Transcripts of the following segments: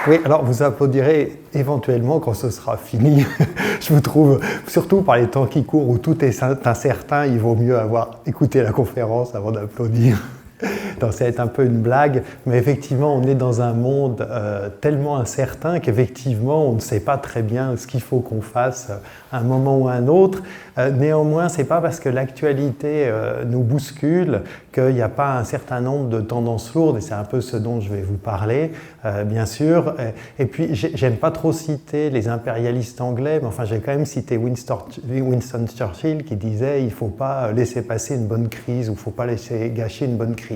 Oui, alors vous applaudirez éventuellement quand ce sera fini. Je vous trouve, surtout par les temps qui courent où tout est incertain, il vaut mieux avoir écouté la conférence avant d'applaudir. Donc, c'est un peu une blague, mais effectivement, on est dans un monde tellement incertain qu'effectivement, on ne sait pas très bien ce qu'il faut qu'on fasse à un moment ou à un autre. Néanmoins, ce n'est pas parce que l'actualité nous bouscule qu'il n'y a pas un certain nombre de tendances lourdes, et c'est un peu ce dont je vais vous parler, bien sûr. Et puis, j'aime pas trop citer les impérialistes anglais, mais enfin, j'ai quand même cité Winston Churchill qui disait « il ne faut pas laisser passer une bonne crise » ou « il ne faut pas laisser gâcher une bonne crise ».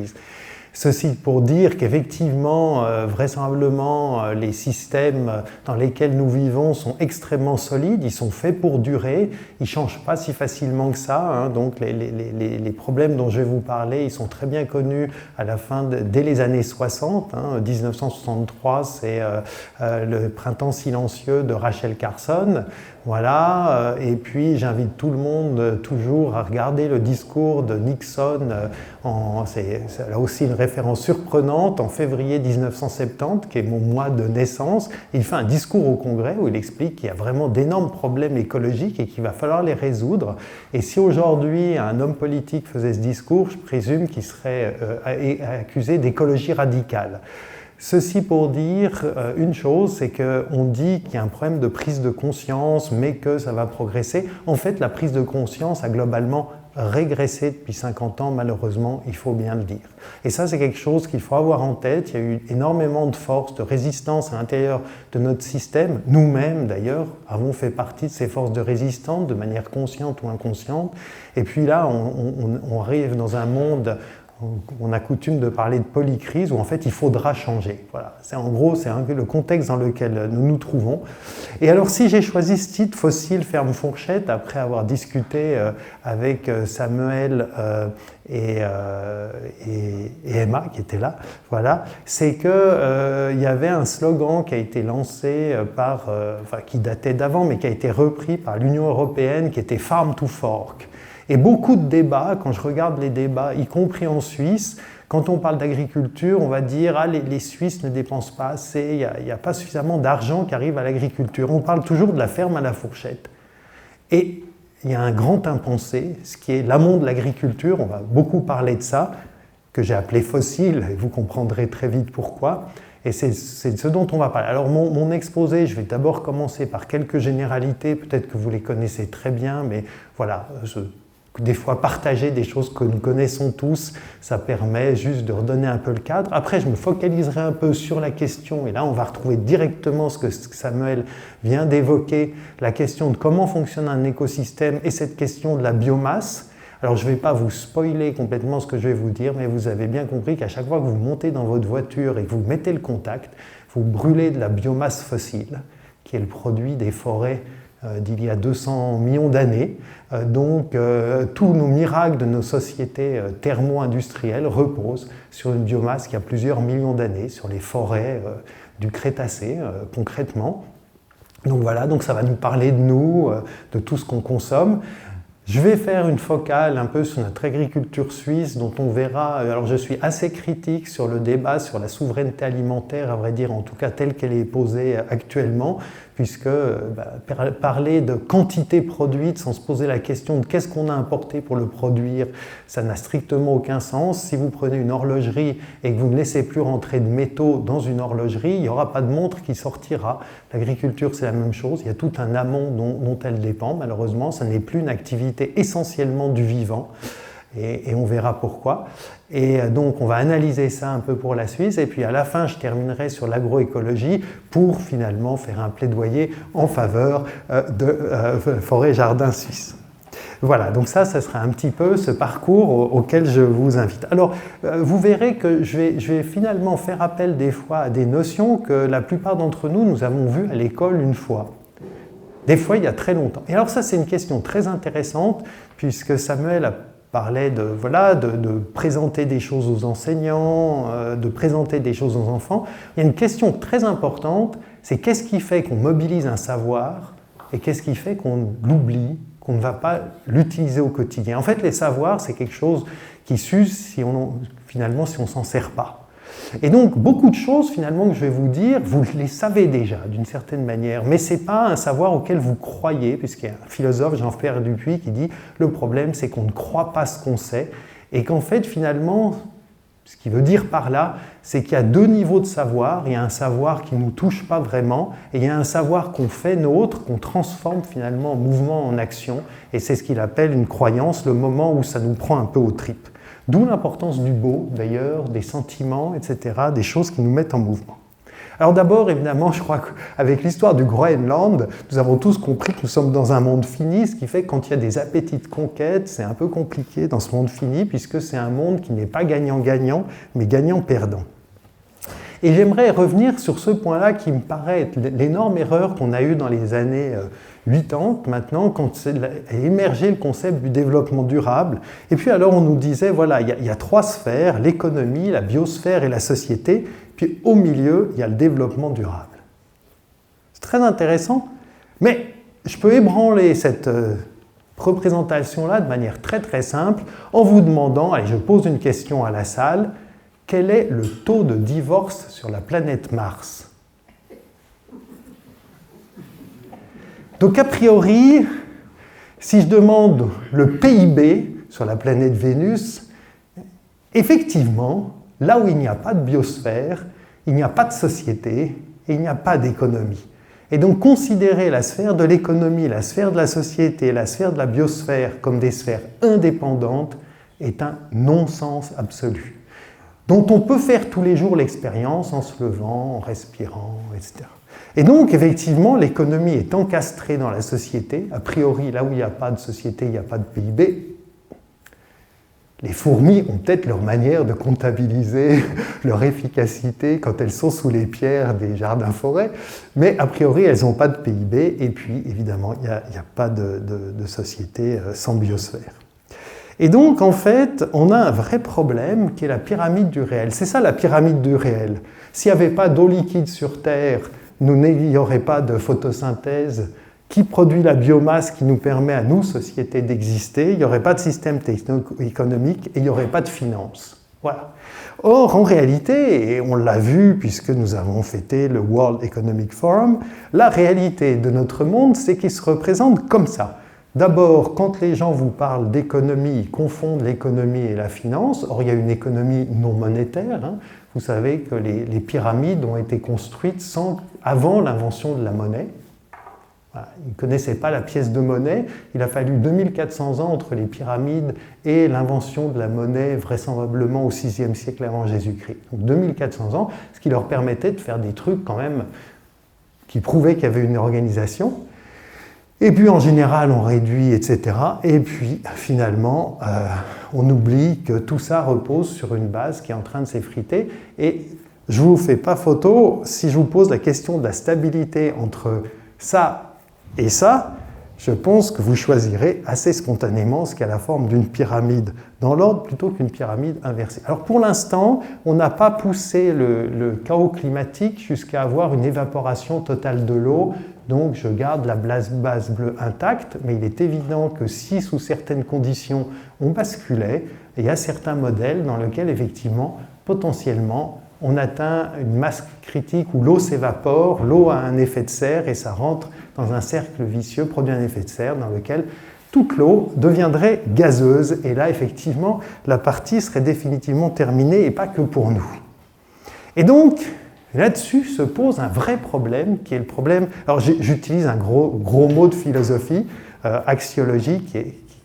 Ceci pour dire qu'effectivement, vraisemblablement, les systèmes dans lesquels nous vivons sont extrêmement solides, ils sont faits pour durer, ils ne changent pas si facilement que ça, hein. Donc les problèmes dont je vais vous parler, ils sont très bien connus à la fin, dès les années 60, hein. 1963, c'est le printemps silencieux de Rachel Carson. Voilà, et puis j'invite tout le monde toujours à regarder le discours de Nixon, c'est là aussi une référence surprenante, en février 1970, qui est mon mois de naissance. Il fait un discours au Congrès où il explique qu'il y a vraiment d'énormes problèmes écologiques et qu'il va falloir les résoudre. Et si aujourd'hui un homme politique faisait ce discours, je présume qu'il serait accusé d'écologie radicale. Ceci pour dire une chose, c'est qu'on dit qu'il y a un problème de prise de conscience, mais que ça va progresser. En fait, la prise de conscience a globalement régressé depuis 50 ans, malheureusement, il faut bien le dire. Et ça, c'est quelque chose qu'il faut avoir en tête. Il y a eu énormément de forces, de résistance à l'intérieur de notre système. Nous-mêmes, d'ailleurs, avons fait partie de ces forces de résistance, de manière consciente ou inconsciente. Et puis là, on arrive dans un monde... On a coutume de parler de polycrise où en fait il faudra changer. Voilà. En gros, c'est le contexte dans lequel nous nous trouvons. Et alors, si j'ai choisi ce titre, Fossiles, ferme fourchette, après avoir discuté avec Samuel et Emma qui étaient là, voilà, c'est que y avait un slogan qui a été lancé qui datait d'avant, mais qui a été repris par l'Union européenne, qui était Farm to Fork. Et beaucoup de débats, quand je regarde les débats, y compris en Suisse, quand on parle d'agriculture, on va dire « ah, les Suisses ne dépensent pas assez, il n'y a pas suffisamment d'argent qui arrive à l'agriculture ». On parle toujours de la ferme à la fourchette. Et il y a un grand impensé, ce qui est l'amont de l'agriculture, on va beaucoup parler de ça, que j'ai appelé fossile, et vous comprendrez très vite pourquoi. Et c'est ce dont on va parler. Alors mon exposé, je vais d'abord commencer par quelques généralités, peut-être que vous les connaissez très bien, mais voilà, des fois partager des choses que nous connaissons tous, ça permet juste de redonner un peu le cadre. Après, je me focaliserai un peu sur la question, et là on va retrouver directement ce que Samuel vient d'évoquer, la question de comment fonctionne un écosystème et cette question de la biomasse. Alors je ne vais pas vous spoiler complètement ce que je vais vous dire, mais vous avez bien compris qu'à chaque fois que vous montez dans votre voiture et que vous mettez le contact, vous brûlez de la biomasse fossile, qui est le produit des forêts d'il y a 200 millions d'années. Donc tous nos miracles de nos sociétés thermo-industrielles reposent sur une biomasse qui a plusieurs millions d'années, sur les forêts du Crétacé concrètement. Donc voilà, donc ça va nous parler de nous, de tout ce qu'on consomme. Je vais faire une focale un peu sur notre agriculture suisse dont on verra, alors je suis assez critique sur le débat sur la souveraineté alimentaire, à vrai dire en tout cas telle qu'elle est posée actuellement, puisque parler de quantité produite sans se poser la question de qu'est-ce qu'on a importé pour le produire, ça n'a strictement aucun sens. Si vous prenez une horlogerie et que vous ne laissez plus rentrer de métaux dans une horlogerie, il n'y aura pas de montre qui sortira. L'agriculture, c'est la même chose, il y a tout un amont dont elle dépend, malheureusement, ça n'est plus une activité essentiellement du vivant. Et on verra pourquoi. Et donc on va analyser ça un peu pour la Suisse et puis à la fin je terminerai sur l'agroécologie pour finalement faire un plaidoyer en faveur de forêt-jardin suisse. Voilà, donc ça sera un petit peu ce parcours auquel je vous invite. Alors, vous verrez que je vais finalement faire appel des fois à des notions que la plupart d'entre nous avons vues à l'école une fois. Des fois, il y a très longtemps. Et alors ça, c'est une question très intéressante puisque Samuel parlait de présenter des choses aux enseignants, de présenter des choses aux enfants. Il y a une question très importante, c'est qu'est-ce qui fait qu'on mobilise un savoir et qu'est-ce qui fait qu'on l'oublie, qu'on ne va pas l'utiliser au quotidien. En fait, les savoirs, c'est quelque chose qui s'use finalement si on ne s'en sert pas. Et donc, beaucoup de choses, finalement, que je vais vous dire, vous les savez déjà, d'une certaine manière, mais ce n'est pas un savoir auquel vous croyez, puisqu'il y a un philosophe, Jean-Pierre Dupuy, qui dit « Le problème, c'est qu'on ne croit pas ce qu'on sait », et qu'en fait, finalement, ce qu'il veut dire par là, c'est qu'il y a deux niveaux de savoir. Il y a un savoir qui ne nous touche pas vraiment, et il y a un savoir qu'on fait nôtre, qu'on transforme finalement en mouvement, en action, et c'est ce qu'il appelle une croyance, le moment où ça nous prend un peu aux tripes. D'où l'importance du beau, d'ailleurs, des sentiments, etc., des choses qui nous mettent en mouvement. Alors d'abord, évidemment, je crois qu'avec l'histoire du Groenland, nous avons tous compris que nous sommes dans un monde fini, ce qui fait que quand il y a des appétits de conquête, c'est un peu compliqué dans ce monde fini, puisque c'est un monde qui n'est pas gagnant-gagnant, mais gagnant-perdant. Et j'aimerais revenir sur ce point-là qui me paraît être l'énorme erreur qu'on a eue dans les années 80, maintenant, quand a émergé le concept du développement durable. Et puis alors on nous disait, voilà, il y a trois sphères, l'économie, la biosphère et la société, puis au milieu, il y a le développement durable. C'est très intéressant, mais je peux ébranler cette représentation-là de manière très très simple en vous demandant, allez, je pose une question à la salle, quel est le taux de divorce sur la planète Mars ? Donc a priori, si je demande le PIB sur la planète Vénus, effectivement, là où il n'y a pas de biosphère, il n'y a pas de société et il n'y a pas d'économie. Et donc considérer la sphère de l'économie, la sphère de la société et la sphère de la biosphère comme des sphères indépendantes est un non-sens absolu, dont on peut faire tous les jours l'expérience en se levant, en respirant, etc. Et donc, effectivement, l'économie est encastrée dans la société. A priori, là où il n'y a pas de société, il n'y a pas de PIB. Les fourmis ont peut-être leur manière de comptabiliser leur efficacité quand elles sont sous les pierres des jardins-forêts, mais a priori, elles n'ont pas de PIB, et puis, évidemment, il n'y a pas de société sans biosphère. Et donc, en fait, on a un vrai problème qui est la pyramide du réel. C'est ça la pyramide du réel. S'il n'y avait pas d'eau liquide sur Terre, il n'y aurait pas de photosynthèse qui produit la biomasse qui nous permet à nous, sociétés, d'exister, il n'y aurait pas de système techno-économique et il n'y aurait pas de finances. Voilà. Or, en réalité, et on l'a vu puisque nous avons fêté le World Economic Forum, la réalité de notre monde, c'est qu'il se représente comme ça. D'abord, quand les gens vous parlent d'économie, ils confondent l'économie et la finance. Or, il y a une économie non monétaire. Vous savez que les pyramides ont été construites avant l'invention de la monnaie. Voilà. Ils ne connaissaient pas la pièce de monnaie. Il a fallu 2400 ans entre les pyramides et l'invention de la monnaie, vraisemblablement au VIe siècle avant Jésus-Christ. Donc 2400 ans, ce qui leur permettait de faire des trucs quand même qui prouvaient qu'il y avait une organisation. Et puis en général, on réduit, etc. Et puis finalement, on oublie que tout ça repose sur une base qui est en train de s'effriter. Et je ne vous fais pas photo, si je vous pose la question de la stabilité entre ça et ça, je pense que vous choisirez assez spontanément ce qui a la forme d'une pyramide dans l'ordre plutôt qu'une pyramide inversée. Alors pour l'instant, on n'a pas poussé le chaos climatique jusqu'à avoir une évaporation totale de l'eau, donc je garde la base bleue intacte, mais il est évident que si sous certaines conditions on basculait, il y a certains modèles dans lesquels effectivement, potentiellement, on atteint une masse critique où l'eau s'évapore, l'eau a un effet de serre et ça rentre dans un cercle vicieux, produit un effet de serre dans lequel toute l'eau deviendrait gazeuse. Et là, effectivement, la partie serait définitivement terminée et pas que pour nous. Et donc, là-dessus se pose un vrai problème qui est le problème... Alors, j'utilise un gros mot de philosophie, axiologie,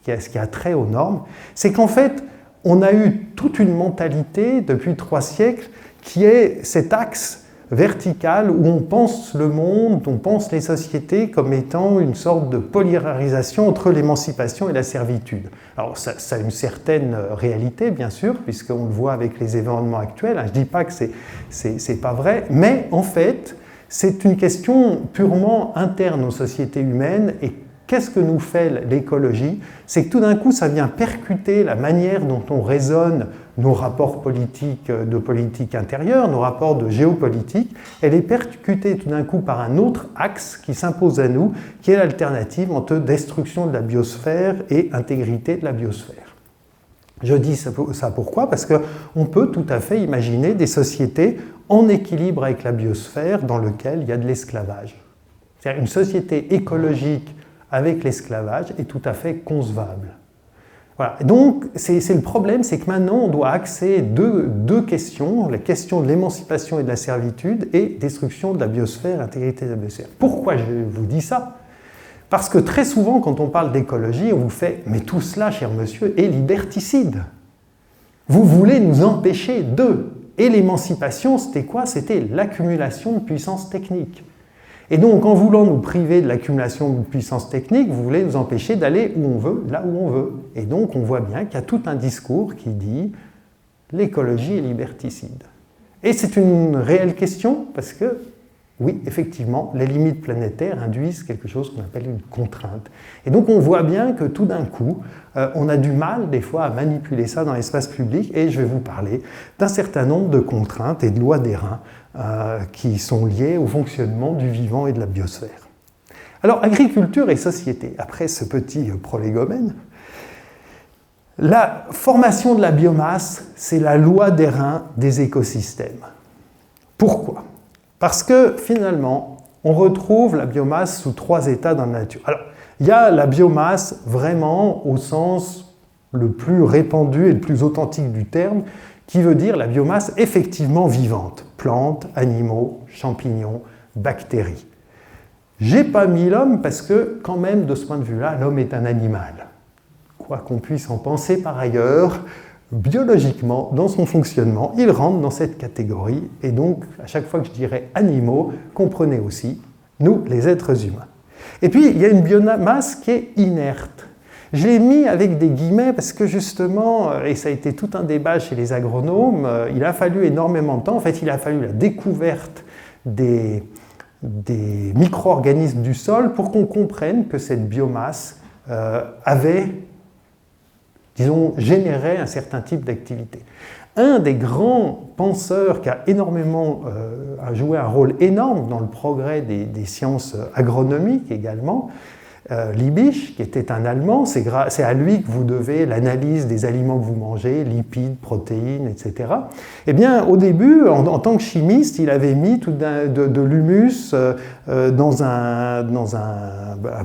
qui a trait aux normes. C'est qu'en fait, on a eu toute une mentalité depuis 3 siècles qui est cet axe vertical où on pense le monde, on pense les sociétés comme étant une sorte de polarisation entre l'émancipation et la servitude. Alors ça a une certaine réalité, bien sûr, puisqu'on le voit avec les événements actuels. Je ne dis pas que c'est pas vrai, mais en fait, c'est une question purement interne aux sociétés humaines. Et qu'est-ce que nous fait l'écologie? C'est que tout d'un coup, ça vient percuter la manière dont on raisonne nos rapports politiques, de politique intérieure, nos rapports de géopolitique. Elle est percutée tout d'un coup par un autre axe qui s'impose à nous, qui est l'alternative entre destruction de la biosphère et intégrité de la biosphère. Je dis ça pourquoi? Parce qu'on peut tout à fait imaginer des sociétés en équilibre avec la biosphère dans lesquelles il y a de l'esclavage. C'est-à-dire une société écologique avec l'esclavage est tout à fait concevable. Voilà. Donc, c'est le problème, c'est que maintenant, on doit axer deux questions, la question de l'émancipation et de la servitude et destruction de la biosphère, intégrité de la biosphère. Pourquoi je vous dis ça? Parce que très souvent, quand on parle d'écologie, on vous fait « mais tout cela, cher monsieur, est liberticide. Vous voulez nous empêcher de... » Et l'émancipation, c'était quoi? C'était l'accumulation de puissance technique. Et donc, en voulant nous priver de l'accumulation de puissance technique, vous voulez nous empêcher d'aller où on veut, là où on veut. Et donc, on voit bien qu'il y a tout un discours qui dit « l'écologie est liberticide ». Et c'est une réelle question, parce que oui, effectivement, les limites planétaires induisent quelque chose qu'on appelle une contrainte. Et donc on voit bien que tout d'un coup, on a du mal des fois à manipuler ça dans l'espace public, et je vais vous parler d'un certain nombre de contraintes et de lois d'airain qui sont liées au fonctionnement du vivant et de la biosphère. Alors, agriculture et société, après ce petit prolégomène, la formation de la biomasse, c'est la loi d'airain des écosystèmes. Pourquoi ? Parce que finalement, on retrouve la biomasse sous 3 états dans la nature. Alors, il y a la biomasse vraiment au sens le plus répandu et le plus authentique du terme, qui veut dire la biomasse effectivement vivante. Plantes, animaux, champignons, bactéries. J'ai pas mis l'homme parce que, quand même, de ce point de vue-là, l'homme est un animal. Quoi qu'on puisse en penser par ailleurs, biologiquement, dans son fonctionnement, il rentre dans cette catégorie. Et donc, à chaque fois que je dirais animaux, comprenez aussi, nous, les êtres humains. Et puis, il y a une biomasse qui est inerte. Je l'ai mis avec des guillemets parce que justement, et ça a été tout un débat chez les agronomes, il a fallu énormément de temps. En fait, il a fallu la découverte des micro-organismes du sol pour qu'on comprenne que cette biomasse avait, disons, généré un certain type d'activité. Un des grands penseurs qui a énormément joué un rôle énorme dans le progrès des sciences agronomiques également, Liebig, qui était un Allemand, c'est à lui que vous devez l'analyse des aliments que vous mangez, lipides, protéines, etc. Eh bien, au début, en tant que chimiste, il avait mis de l'humus dans un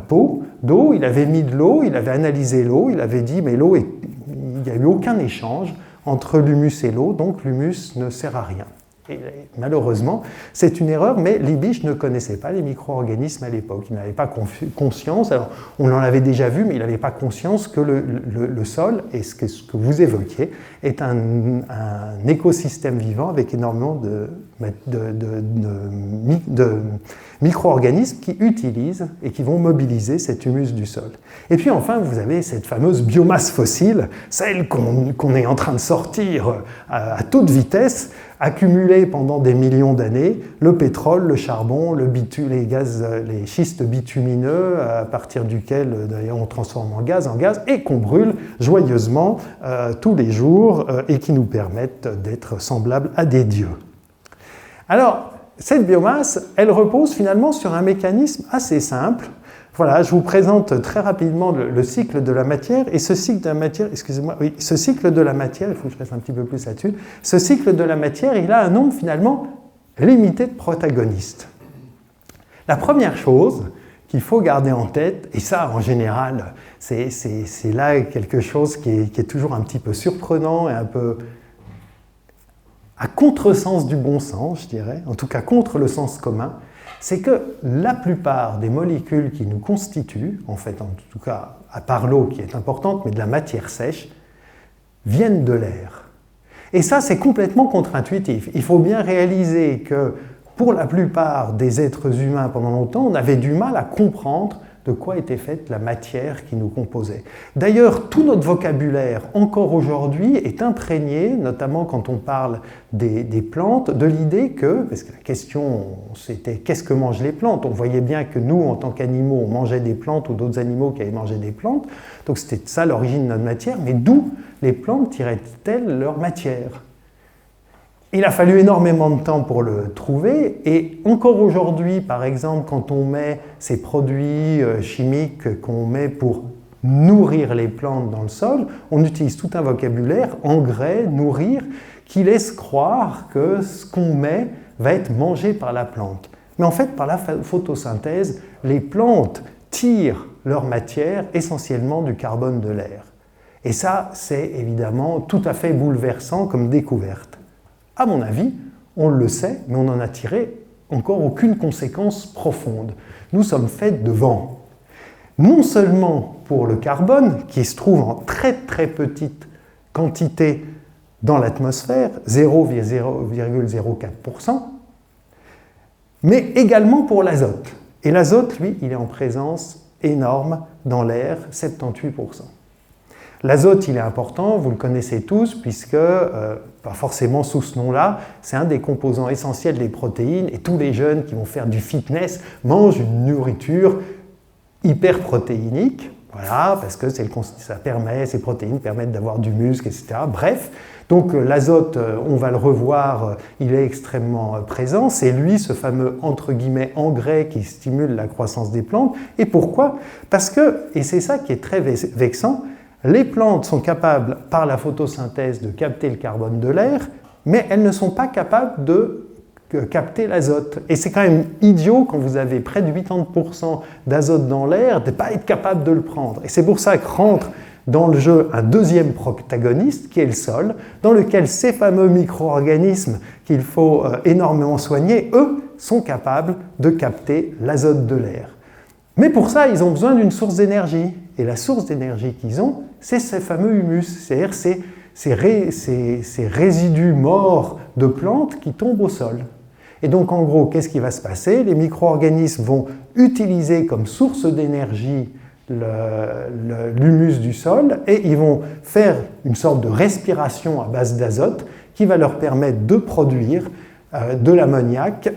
pot d'eau, il avait mis de l'eau, il avait analysé l'eau, il avait dit, mais l'eau, il n'y a eu aucun échange entre l'humus et l'eau, donc l'humus ne sert à rien. Et malheureusement, c'est une erreur, mais Liebig ne connaissait pas les micro-organismes à l'époque. Il n'avait pas conscience, alors on en avait déjà vu, mais il n'avait pas conscience que le sol, et ce que vous évoquiez, est un écosystème vivant avec énormément de micro-organismes qui utilisent et qui vont mobiliser cet humus du sol. Et puis enfin, vous avez cette fameuse biomasse fossile, celle qu'on est en train de sortir à toute vitesse, accumulée pendant des millions d'années, le pétrole, le charbon, les gaz, les schistes bitumineux, à partir duquel d'ailleurs on transforme en gaz, et qu'on brûle joyeusement tous les jours et qui nous permettent d'être semblables à des dieux. Alors, cette biomasse, elle repose finalement sur un mécanisme assez simple. Voilà, je vous présente très rapidement le cycle de la matière, et ce cycle de la matière, ce cycle de la matière, il faut que je fasse un petit peu plus là-dessus, ce cycle de la matière, il a un nombre finalement limité de protagonistes. La première chose qu'il faut garder en tête, et ça en général, c'est là quelque chose qui est toujours un petit peu surprenant et un peu à contresens du bon sens, je dirais, en tout cas contre le sens commun, c'est que la plupart des molécules qui nous constituent, en fait, en tout cas, à part l'eau qui est importante, mais de la matière sèche, viennent de l'air. Et ça, c'est complètement contre-intuitif. Il faut bien réaliser que pour la plupart des êtres humains, pendant longtemps, on avait du mal à comprendre de quoi était faite la matière qui nous composait. D'ailleurs, tout notre vocabulaire, encore aujourd'hui, est imprégné, notamment quand on parle des plantes, de l'idée que, parce que la question c'était qu'est-ce que mangent les plantes? On voyait bien que nous, en tant qu'animaux, on mangeait des plantes ou d'autres animaux qui avaient mangé des plantes, donc c'était ça l'origine de notre matière, mais d'où les plantes tiraient-elles leur matière? Il a fallu énormément de temps pour le trouver, et encore aujourd'hui, par exemple, quand on met ces produits chimiques qu'on met pour nourrir les plantes dans le sol, on utilise tout un vocabulaire, engrais, nourrir, qui laisse croire que ce qu'on met va être mangé par la plante. Mais en fait, par la photosynthèse, les plantes tirent leur matière essentiellement du carbone de l'air. Et ça, c'est évidemment tout à fait bouleversant comme découverte. À mon avis, on le sait, mais on n'en a tiré encore aucune conséquence profonde. Nous sommes faits de vent. Non seulement pour le carbone, qui se trouve en très très petite quantité dans l'atmosphère, 0,04%, mais également pour l'azote. Et l'azote, lui, il est en présence énorme dans l'air, 78%. L'azote, il est important, vous le connaissez tous, puisque, pas forcément sous ce nom-là, c'est un des composants essentiels des protéines, et tous les jeunes qui vont faire du fitness mangent une nourriture hyperprotéinique, voilà, parce que ces protéines permettent d'avoir du muscle, etc. Bref, donc l'azote, on va le revoir, il est extrêmement présent, c'est lui, ce fameux, entre guillemets, engrais qui stimule la croissance des plantes. Et pourquoi? Parce que, et c'est ça qui est très vexant, les plantes sont capables, par la photosynthèse, de capter le carbone de l'air, mais elles ne sont pas capables de capter l'azote. Et c'est quand même idiot, quand vous avez près de 80% d'azote dans l'air, de ne pas être capable de le prendre. Et c'est pour ça que rentre dans le jeu un deuxième protagoniste, qui est le sol, dans lequel ces fameux micro-organismes qu'il faut énormément soigner, eux, sont capables de capter l'azote de l'air. Mais pour ça, ils ont besoin d'une source d'énergie. Et la source d'énergie qu'ils ont, c'est ces fameux humus, c'est-à-dire ces résidus morts de plantes qui tombent au sol. Et donc, en gros, qu'est-ce qui va se passer? Les micro-organismes vont utiliser comme source d'énergie l'humus du sol et ils vont faire une sorte de respiration à base d'azote qui va leur permettre de produire de l'ammoniac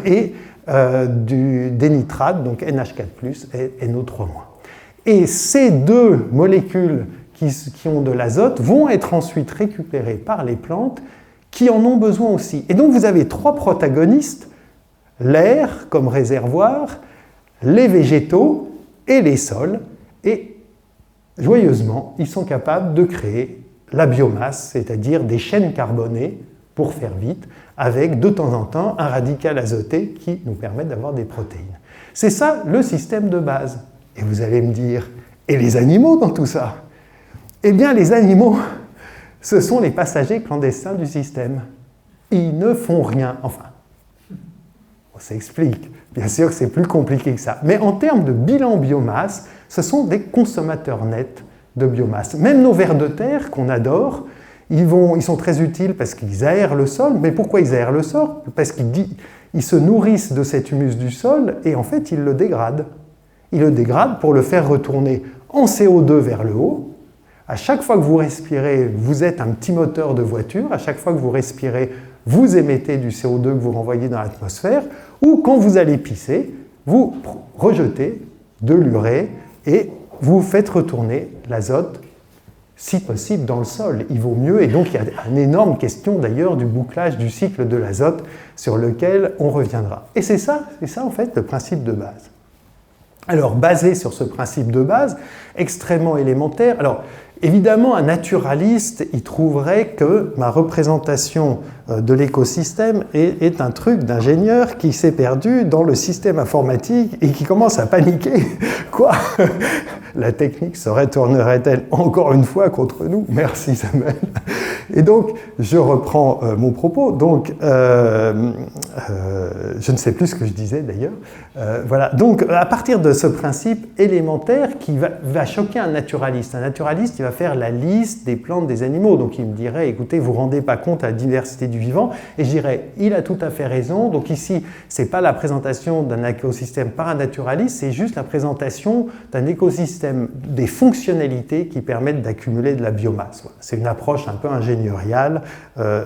et des nitrates, donc NH4+, et NO3-. Et ces deux molécules qui ont de l'azote vont être ensuite récupérées par les plantes qui en ont besoin aussi. Et donc vous avez trois protagonistes, l'air comme réservoir, les végétaux et les sols, et joyeusement, ils sont capables de créer la biomasse, c'est-à-dire des chaînes carbonées, pour faire vite, avec de temps en temps un radical azoté qui nous permet d'avoir des protéines. C'est ça le système de base. Et vous allez me dire, et les animaux dans tout ça? Eh bien, les animaux, ce sont les passagers clandestins du système. Ils ne font rien. Enfin, on s'explique. Bien sûr que c'est plus compliqué que ça. Mais en termes de bilan biomasse, ce sont des consommateurs nets de biomasse. Même nos vers de terre, qu'on adore, ils sont très utiles parce qu'ils aèrent le sol. Mais pourquoi ils aèrent le sol? Parce qu'ils se nourrissent de cet humus du sol et en fait, ils le dégradent. Ils le dégradent pour le faire retourner en CO2 vers le haut. À chaque fois que vous respirez, vous êtes un petit moteur de voiture. À chaque fois que vous respirez, vous émettez du CO2 que vous renvoyez dans l'atmosphère. Ou quand vous allez pisser, vous rejetez de l'urée et vous faites retourner l'azote, si possible, dans le sol. Il vaut mieux. Et donc, il y a une énorme question d'ailleurs du bouclage du cycle de l'azote sur lequel on reviendra. Et c'est ça en fait le principe de base. Alors, basé sur ce principe de base, extrêmement élémentaire, alors évidemment, un naturaliste, il trouverait que ma représentation de l'écosystème est un truc d'ingénieur qui s'est perdu dans le système informatique et qui commence à paniquer. Quoi? La technique se retournerait-elle encore une fois contre nous? Merci Samuel. Et donc, je reprends mon propos. Donc, je ne sais plus ce que je disais d'ailleurs. Voilà. Donc, à partir de ce principe élémentaire qui va choquer un naturaliste. Un naturaliste, il va faire la liste des plantes, des animaux. Donc, il me dirait, écoutez, vous ne vous rendez pas compte à la diversité du vivant. Et je dirais, il a tout à fait raison. Donc, ici, ce n'est pas la présentation d'un écosystème par un naturaliste, c'est juste la présentation d'un écosystème, des fonctionnalités qui permettent d'accumuler de la biomasse. Voilà. C'est une approche un peu ingénieriale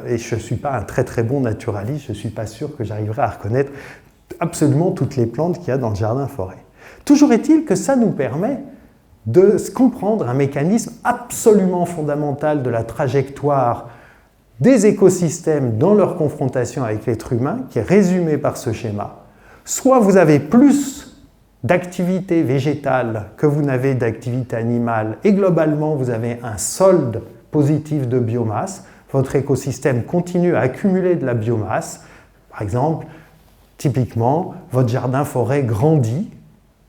et je ne suis pas un très très bon naturaliste. Je ne suis pas sûr que j'arriverai à reconnaître absolument toutes les plantes qu'il y a dans le jardin-forêt. Toujours est-il que ça nous permet de comprendre un mécanisme absolument fondamental de la trajectoire des écosystèmes dans leur confrontation avec l'être humain, qui est résumé par ce schéma. Soit vous avez plus d'activité végétale que vous n'avez d'activité animale, et globalement vous avez un solde positif de biomasse, votre écosystème continue à accumuler de la biomasse. Par exemple, typiquement, votre jardin-forêt grandit,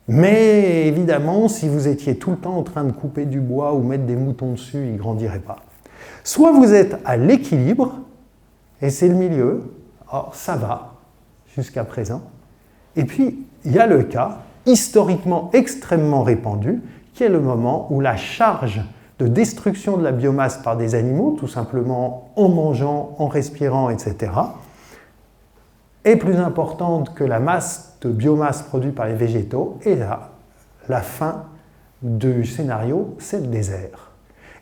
mais évidemment, si vous étiez tout le temps en train de couper du bois ou mettre des moutons dessus, il ne grandirait pas. Soit vous êtes à l'équilibre, et c'est le milieu, alors ça va jusqu'à présent, et puis il y a le cas historiquement extrêmement répandu, qui est le moment où la charge de destruction de la biomasse par des animaux, tout simplement en mangeant, en respirant, etc., est plus importante que la masse de biomasse produite par les végétaux, et là, la fin du scénario, c'est le désert.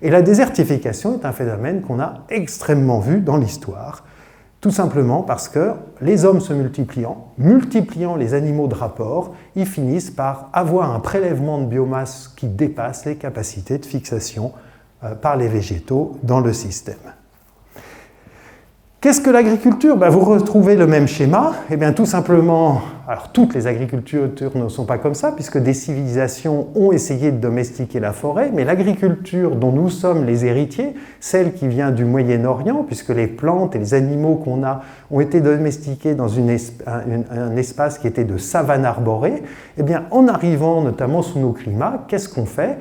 Et la désertification est un phénomène qu'on a extrêmement vu dans l'histoire, tout simplement parce que les hommes se multipliant les animaux de rapport, ils finissent par avoir un prélèvement de biomasse qui dépasse les capacités de fixation par les végétaux dans le système. Qu'est-ce que l'agriculture? Vous retrouvez le même schéma. Eh bien, tout simplement, alors toutes les agricultures ne sont pas comme ça, puisque des civilisations ont essayé de domestiquer la forêt, mais l'agriculture dont nous sommes les héritiers, celle qui vient du Moyen-Orient, puisque les plantes et les animaux qu'on a ont été domestiqués dans un espace qui était de savane arborée, eh bien, en arrivant notamment sous nos climats, qu'est-ce qu'on fait?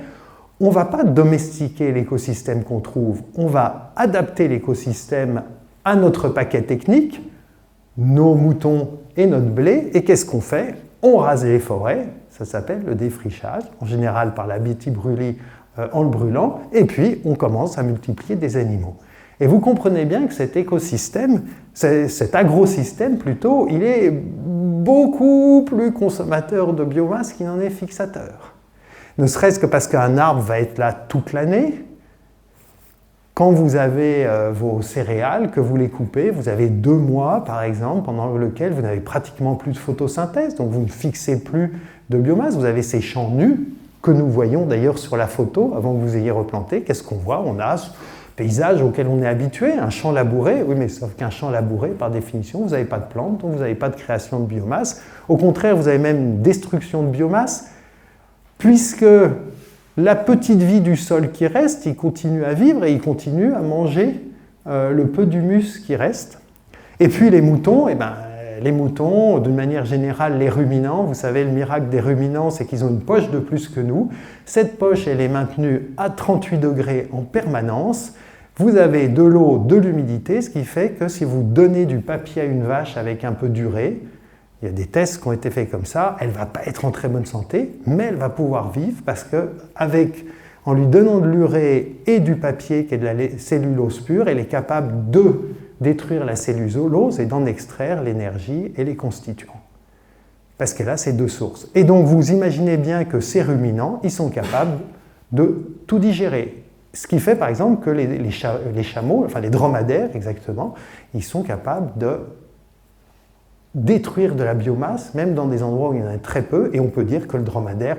On ne va pas domestiquer l'écosystème qu'on trouve, on va adapter l'écosystème à notre paquet technique, nos moutons et notre blé, et qu'est-ce qu'on fait? On rase les forêts, ça s'appelle le défrichage, en général par la bithybrûlie en le brûlant, et puis on commence à multiplier des animaux. Et vous comprenez bien que cet écosystème, cet agrosystème plutôt, il est beaucoup plus consommateur de biomasse qu'il n'en est fixateur. Ne serait-ce que parce qu'un arbre va être là toute l'année. Quand vous avez vos céréales, que vous les coupez, vous avez 2 mois, par exemple, pendant lequel vous n'avez pratiquement plus de photosynthèse, donc vous ne fixez plus de biomasse. Vous avez ces champs nus, que nous voyons d'ailleurs sur la photo, avant que vous ayez replanté. Qu'est-ce qu'on voit? On a ce paysage auquel on est habitué, un champ labouré. Oui, mais sauf qu'un champ labouré, par définition, vous n'avez pas de plantes, donc vous n'avez pas de création de biomasse. Au contraire, vous avez même une destruction de biomasse, puisque la petite vie du sol qui reste, il continue à vivre et il continue à manger le peu d'humus qui reste. Et puis les moutons, les moutons, d'une manière générale, les ruminants, vous savez, le miracle des ruminants, c'est qu'ils ont une poche de plus que nous. Cette poche, elle est maintenue à 38 degrés en permanence. Vous avez de l'eau, de l'humidité, ce qui fait que si vous donnez du papier à une vache avec un peu d'urée, il y a des tests qui ont été faits comme ça, elle ne va pas être en très bonne santé, mais elle va pouvoir vivre parce qu'en lui donnant de l'urée et du papier qui est de la cellulose pure, elle est capable de détruire la cellulose et d'en extraire l'énergie et les constituants. Parce qu'elle a ces 2 sources. Et donc vous imaginez bien que ces ruminants, ils sont capables de tout digérer. Ce qui fait par exemple que les chameaux, enfin les dromadaires exactement, ils sont capables de détruire de la biomasse, même dans des endroits où il y en a très peu, et on peut dire que le dromadaire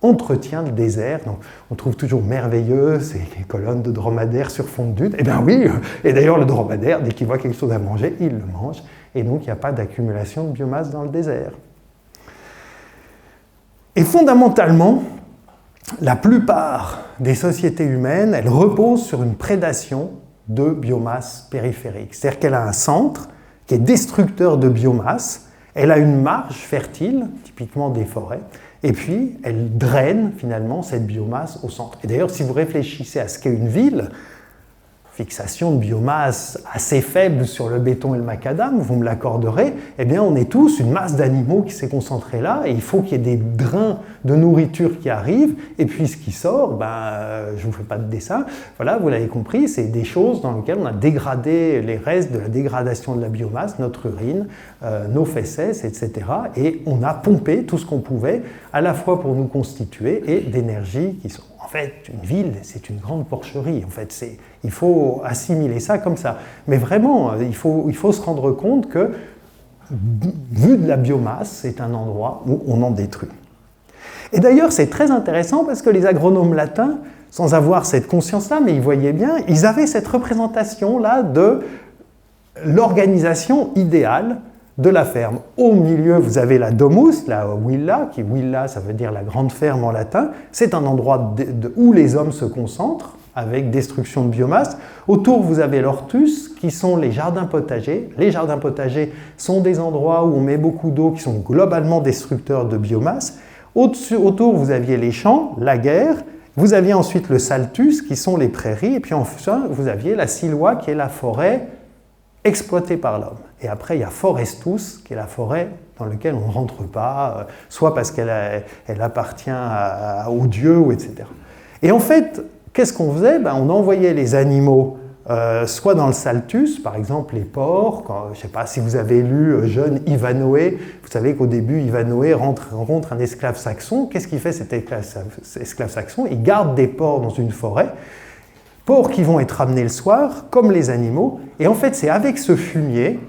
entretient le désert. Donc, on trouve toujours merveilleux ces colonnes de dromadaires sur fond de dune. Eh bien oui, et d'ailleurs le dromadaire, dès qu'il voit quelque chose à manger, il le mange, et donc il n'y a pas d'accumulation de biomasse dans le désert. Et fondamentalement, la plupart des sociétés humaines, elles reposent sur une prédation de biomasse périphérique. C'est-à-dire qu'elle a un centre qui est destructeur de biomasse, elle a une marge fertile, typiquement des forêts, et puis elle draine finalement cette biomasse au centre. Et d'ailleurs, si vous réfléchissez à ce qu'est une ville, fixation de biomasse assez faible sur le béton et le macadam, vous me l'accorderez, eh bien on est tous une masse d'animaux qui s'est concentrée là, et il faut qu'il y ait des brins de nourriture qui arrivent, et puis ce qui sort, je ne vous fais pas de dessin, voilà, vous l'avez compris, c'est des choses dans lesquelles on a dégradé les restes de la dégradation de la biomasse, notre urine, nos fesses, etc. Et on a pompé tout ce qu'on pouvait, à la fois pour nous constituer, et d'énergie qui sont... En fait, une ville, c'est une grande porcherie. En fait, il faut assimiler ça comme ça. Mais vraiment, il faut se rendre compte que, vu de la biomasse, c'est un endroit où on en détruit. Et d'ailleurs, c'est très intéressant parce que les agronomes latins, sans avoir cette conscience-là, mais ils voyaient bien, ils avaient cette représentation-là de l'organisation idéale de la ferme. Au milieu, vous avez la domus, la villa, qui villa, ça veut dire la grande ferme en latin. C'est un endroit où les hommes se concentrent, avec destruction de biomasse. Autour, vous avez l'ortus, qui sont les jardins potagers. Les jardins potagers sont des endroits où on met beaucoup d'eau, qui sont globalement destructeurs de biomasse. Autour, vous aviez les champs, la guerre. Vous aviez ensuite le saltus, qui sont les prairies. Et puis enfin, vous aviez la silva, qui est la forêt exploitée par l'homme. Et après, il y a forestus, qui est la forêt dans laquelle on ne rentre pas, soit parce qu'elle appartient aux dieux, etc. Et en fait, qu'est-ce qu'on faisait? On envoyait les animaux soit dans le saltus, par exemple les porcs. Je ne sais pas si vous avez lu Jeune Ivanhoé, vous savez qu'au début, Ivanhoé rencontre un esclave saxon. Qu'est-ce qu'il fait cet esclave saxon? Il garde des porcs dans une forêt, porcs qui vont être amenés le soir, comme les animaux. Et en fait, c'est avec ce fumier,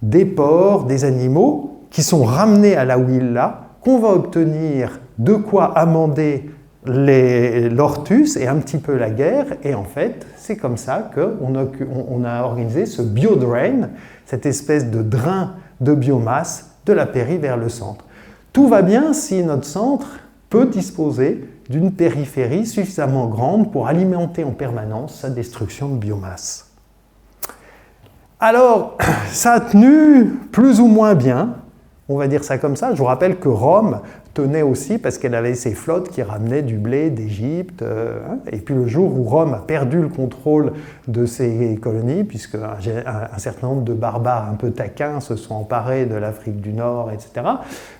des porcs, des animaux, qui sont ramenés à la villa, qu'on va obtenir de quoi amender l'ortus et un petit peu la guerre, et en fait, c'est comme ça qu'on a organisé ce biodrain, cette espèce de drain de biomasse de la pairie vers le centre. Tout va bien si notre centre peut disposer d'une périphérie suffisamment grande pour alimenter en permanence sa destruction de biomasse. Alors, ça a tenu plus ou moins bien, on va dire ça comme ça. Je vous rappelle que Rome tenait aussi parce qu'elle avait ses flottes qui ramenaient du blé d'Égypte. Et puis le jour où Rome a perdu le contrôle de ses colonies, puisque un certain nombre de barbares un peu taquins se sont emparés de l'Afrique du Nord, etc.,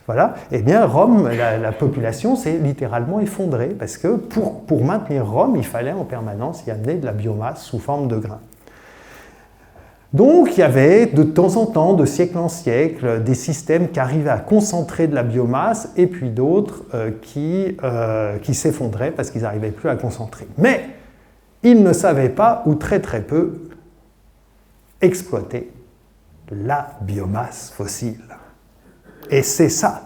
voilà, eh bien Rome, la population s'est littéralement effondrée parce que pour maintenir Rome, il fallait en permanence y amener de la biomasse sous forme de grains. Donc il y avait de temps en temps, de siècle en siècle, des systèmes qui arrivaient à concentrer de la biomasse et puis d'autres qui s'effondraient parce qu'ils n'arrivaient plus à concentrer. Mais ils ne savaient pas, ou très très peu, exploiter la biomasse fossile. Et c'est ça,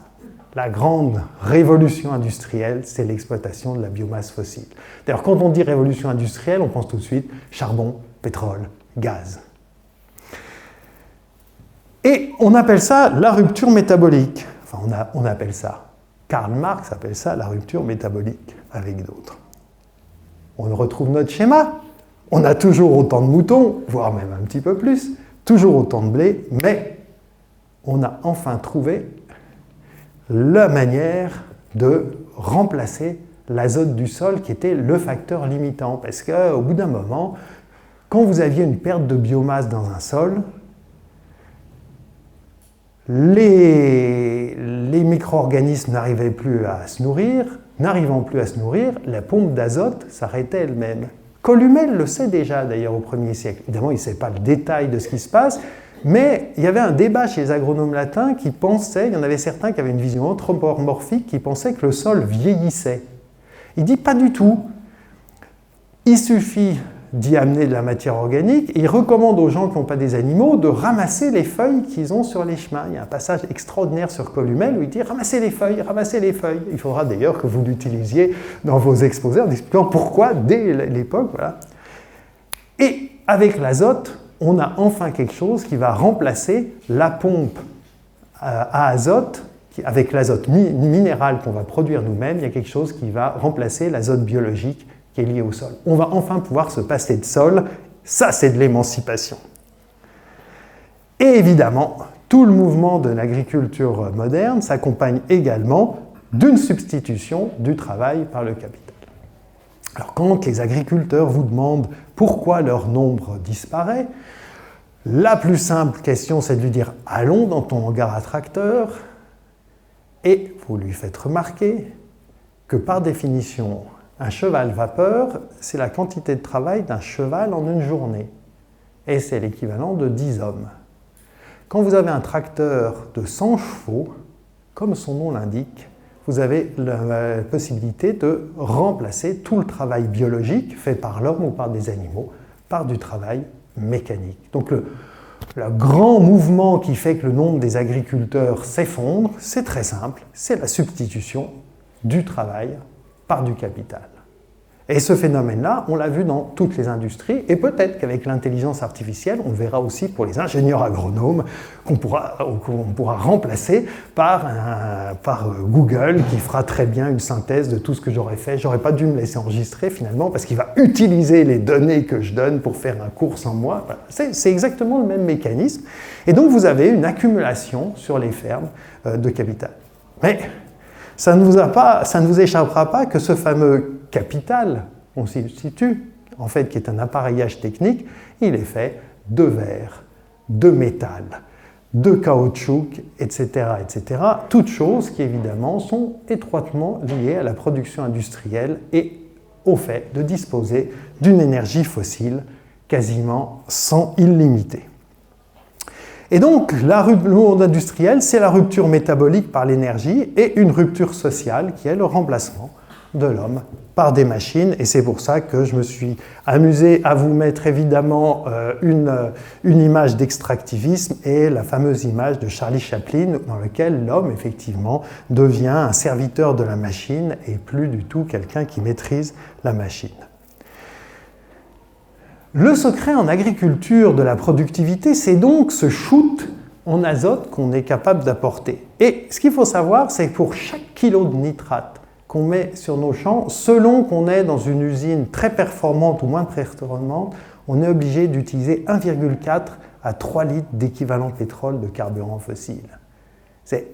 la grande révolution industrielle, c'est l'exploitation de la biomasse fossile. D'ailleurs, quand on dit révolution industrielle, on pense tout de suite charbon, pétrole, gaz. Et on appelle ça la rupture métabolique. Enfin, on appelle ça. Karl Marx appelle ça la rupture métabolique, avec d'autres. On retrouve notre schéma. On a toujours autant de moutons, voire même un petit peu plus, toujours autant de blé, mais on a enfin trouvé la manière de remplacer l'azote du sol, qui était le facteur limitant. Parce qu'au bout d'un moment, quand vous aviez une perte de biomasse dans un sol, les micro-organismes n'arrivaient plus à se nourrir. N'arrivant plus à se nourrir, la pompe d'azote s'arrêtait elle-même. Columel le sait déjà, d'ailleurs, au 1er siècle. Évidemment, il ne sait pas le détail de ce qui se passe, mais il y avait un débat chez les agronomes latins qui pensaient, il y en avait certains qui avaient une vision anthropomorphique, qui pensaient que le sol vieillissait. Il dit pas du tout. Il suffit d'y amener de la matière organique, et il recommande aux gens qui n'ont pas des animaux de ramasser les feuilles qu'ils ont sur les chemins. Il y a un passage extraordinaire sur Columel où il dit « ramassez les feuilles, ramassez les feuilles ». Il faudra d'ailleurs que vous l'utilisiez dans vos exposés en expliquant pourquoi, dès l'époque, voilà. Et avec l'azote, on a enfin quelque chose qui va remplacer la pompe à azote, avec l'azote minéral qu'on va produire nous-mêmes, il y a quelque chose qui va remplacer l'azote biologique qui est lié au sol. On va enfin pouvoir se passer de sol, ça c'est de l'émancipation. Et évidemment, tout le mouvement de l'agriculture moderne s'accompagne également d'une substitution du travail par le capital. Alors quand les agriculteurs vous demandent pourquoi leur nombre disparaît, la plus simple question c'est de lui dire « allons dans ton hangar à tracteur » et vous lui faites remarquer que par définition, un cheval vapeur, c'est la quantité de travail d'un cheval en une journée. Et c'est l'équivalent de 10 hommes. Quand vous avez un tracteur de 100 chevaux, comme son nom l'indique, vous avez la possibilité de remplacer tout le travail biologique fait par l'homme ou par des animaux par du travail mécanique. Donc le grand mouvement qui fait que le nombre des agriculteurs s'effondre, c'est très simple, c'est la substitution du travail par du capital. Et ce phénomène-là, on l'a vu dans toutes les industries, et peut-être qu'avec l'intelligence artificielle, on le verra aussi pour les ingénieurs agronomes, qu'on pourra remplacer par Google, qui fera très bien une synthèse de tout ce que j'aurais fait. J'aurais pas dû me laisser enregistrer finalement, parce qu'il va utiliser les données que je donne pour faire un cours sans moi. Voilà. C'est exactement le même mécanisme. Et donc vous avez une accumulation sur les fermes de capital. Mais ça ne vous échappera pas que ce fameux capital, on s'y situe, en fait, qui est un appareillage technique, il est fait de verre, de métal, de caoutchouc, etc., etc. Toutes choses qui, évidemment, sont étroitement liées à la production industrielle et au fait de disposer d'une énergie fossile quasiment sans illimité. Et donc, le monde industriel, c'est la rupture métabolique par l'énergie et une rupture sociale qui est le remplacement de l'homme par des machines. Et c'est pour ça que je me suis amusé à vous mettre évidemment une image d'extractivisme et la fameuse image de Charlie Chaplin dans laquelle l'homme, effectivement, devient un serviteur de la machine et plus du tout quelqu'un qui maîtrise la machine. Le secret en agriculture de la productivité, c'est donc ce shoot en azote qu'on est capable d'apporter. Et ce qu'il faut savoir, c'est que pour chaque kilo de nitrate qu'on met sur nos champs, selon qu'on est dans une usine très performante ou moins performante, on est obligé d'utiliser 1,4 à 3 litres d'équivalent pétrole de carburant fossile. C'est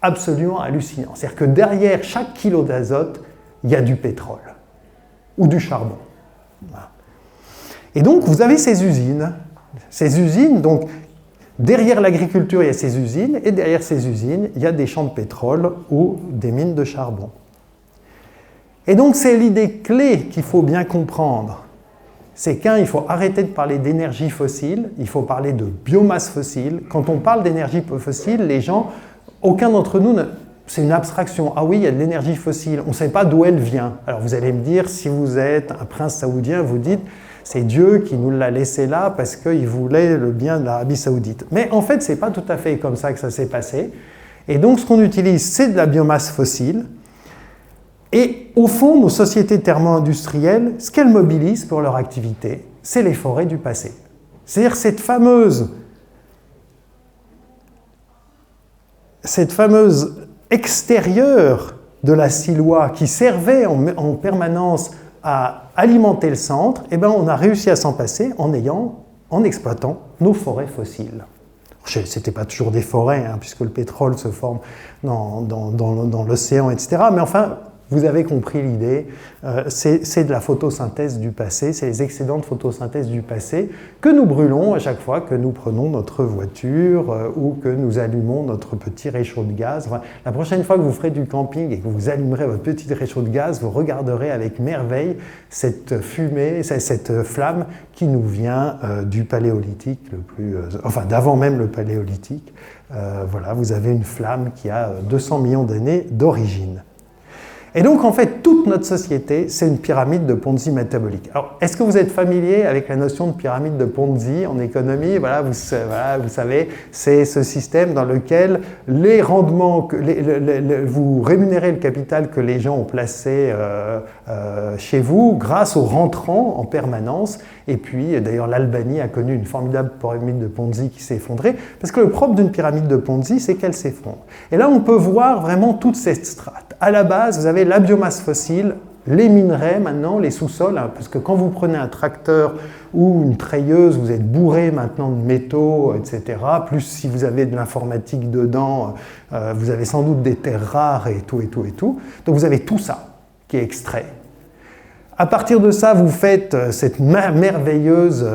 absolument hallucinant. C'est-à-dire que derrière chaque kilo d'azote, il y a du pétrole ou du charbon. Voilà. Et donc, vous avez ces usines, donc derrière l'agriculture, il y a ces usines, et derrière ces usines, il y a des champs de pétrole ou des mines de charbon. Et donc, c'est l'idée clé qu'il faut bien comprendre. C'est il faut arrêter de parler d'énergie fossile, il faut parler de biomasse fossile. Quand on parle d'énergie fossile, les gens, aucun d'entre nous, c'est une abstraction. Ah oui, il y a de l'énergie fossile, on ne sait pas d'où elle vient. Alors vous allez me dire, si vous êtes un prince saoudien, vous dites, c'est Dieu qui nous l'a laissé là parce qu'il voulait le bien de l'Arabie saoudite. Mais en fait, ce n'est pas tout à fait comme ça que ça s'est passé. Et donc, ce qu'on utilise, c'est de la biomasse fossile. Et au fond, nos sociétés thermo-industrielles, ce qu'elles mobilisent pour leur activité, c'est les forêts du passé. C'est-à-dire cette fameuse extérieure de la Silois qui servait en permanence à alimenter le centre, eh ben on a réussi à s'en passer en exploitant nos forêts fossiles. Ce n'était pas toujours des forêts, puisque le pétrole se forme dans l'océan, etc. Mais enfin, vous avez compris l'idée, c'est de la photosynthèse du passé, c'est les excédents de photosynthèse du passé que nous brûlons à chaque fois que nous prenons notre voiture ou que nous allumons notre petit réchaud de gaz. Enfin, la prochaine fois que vous ferez du camping et que vous allumerez votre petit réchaud de gaz, vous regarderez avec merveille cette fumée, cette flamme qui nous vient du paléolithique, d'avant même le paléolithique. Voilà, vous avez une flamme qui a 200 millions d'années d'origine. Et donc, en fait, toute notre société, c'est une pyramide de Ponzi métabolique. Alors, est-ce que vous êtes familier avec la notion de pyramide de Ponzi en économie ? Voilà, vous savez, c'est ce système dans lequel les rendements, vous rémunérez le capital que les gens ont placé chez vous grâce aux rentrants en permanence. Et puis, d'ailleurs, l'Albanie a connu une formidable pyramide de Ponzi qui s'est effondrée, parce que le propre d'une pyramide de Ponzi, c'est qu'elle s'effondre. Et là, on peut voir vraiment toutes ces strates. À la base, vous avez la biomasse fossile, les minerais maintenant, les sous-sols, parce que quand vous prenez un tracteur ou une treilleuse, vous êtes bourré maintenant de métaux, etc. Plus si vous avez de l'informatique dedans, vous avez sans doute des terres rares et tout, et tout, et tout. Donc vous avez tout ça qui est extrait. À partir de ça, vous faites cette merveilleuse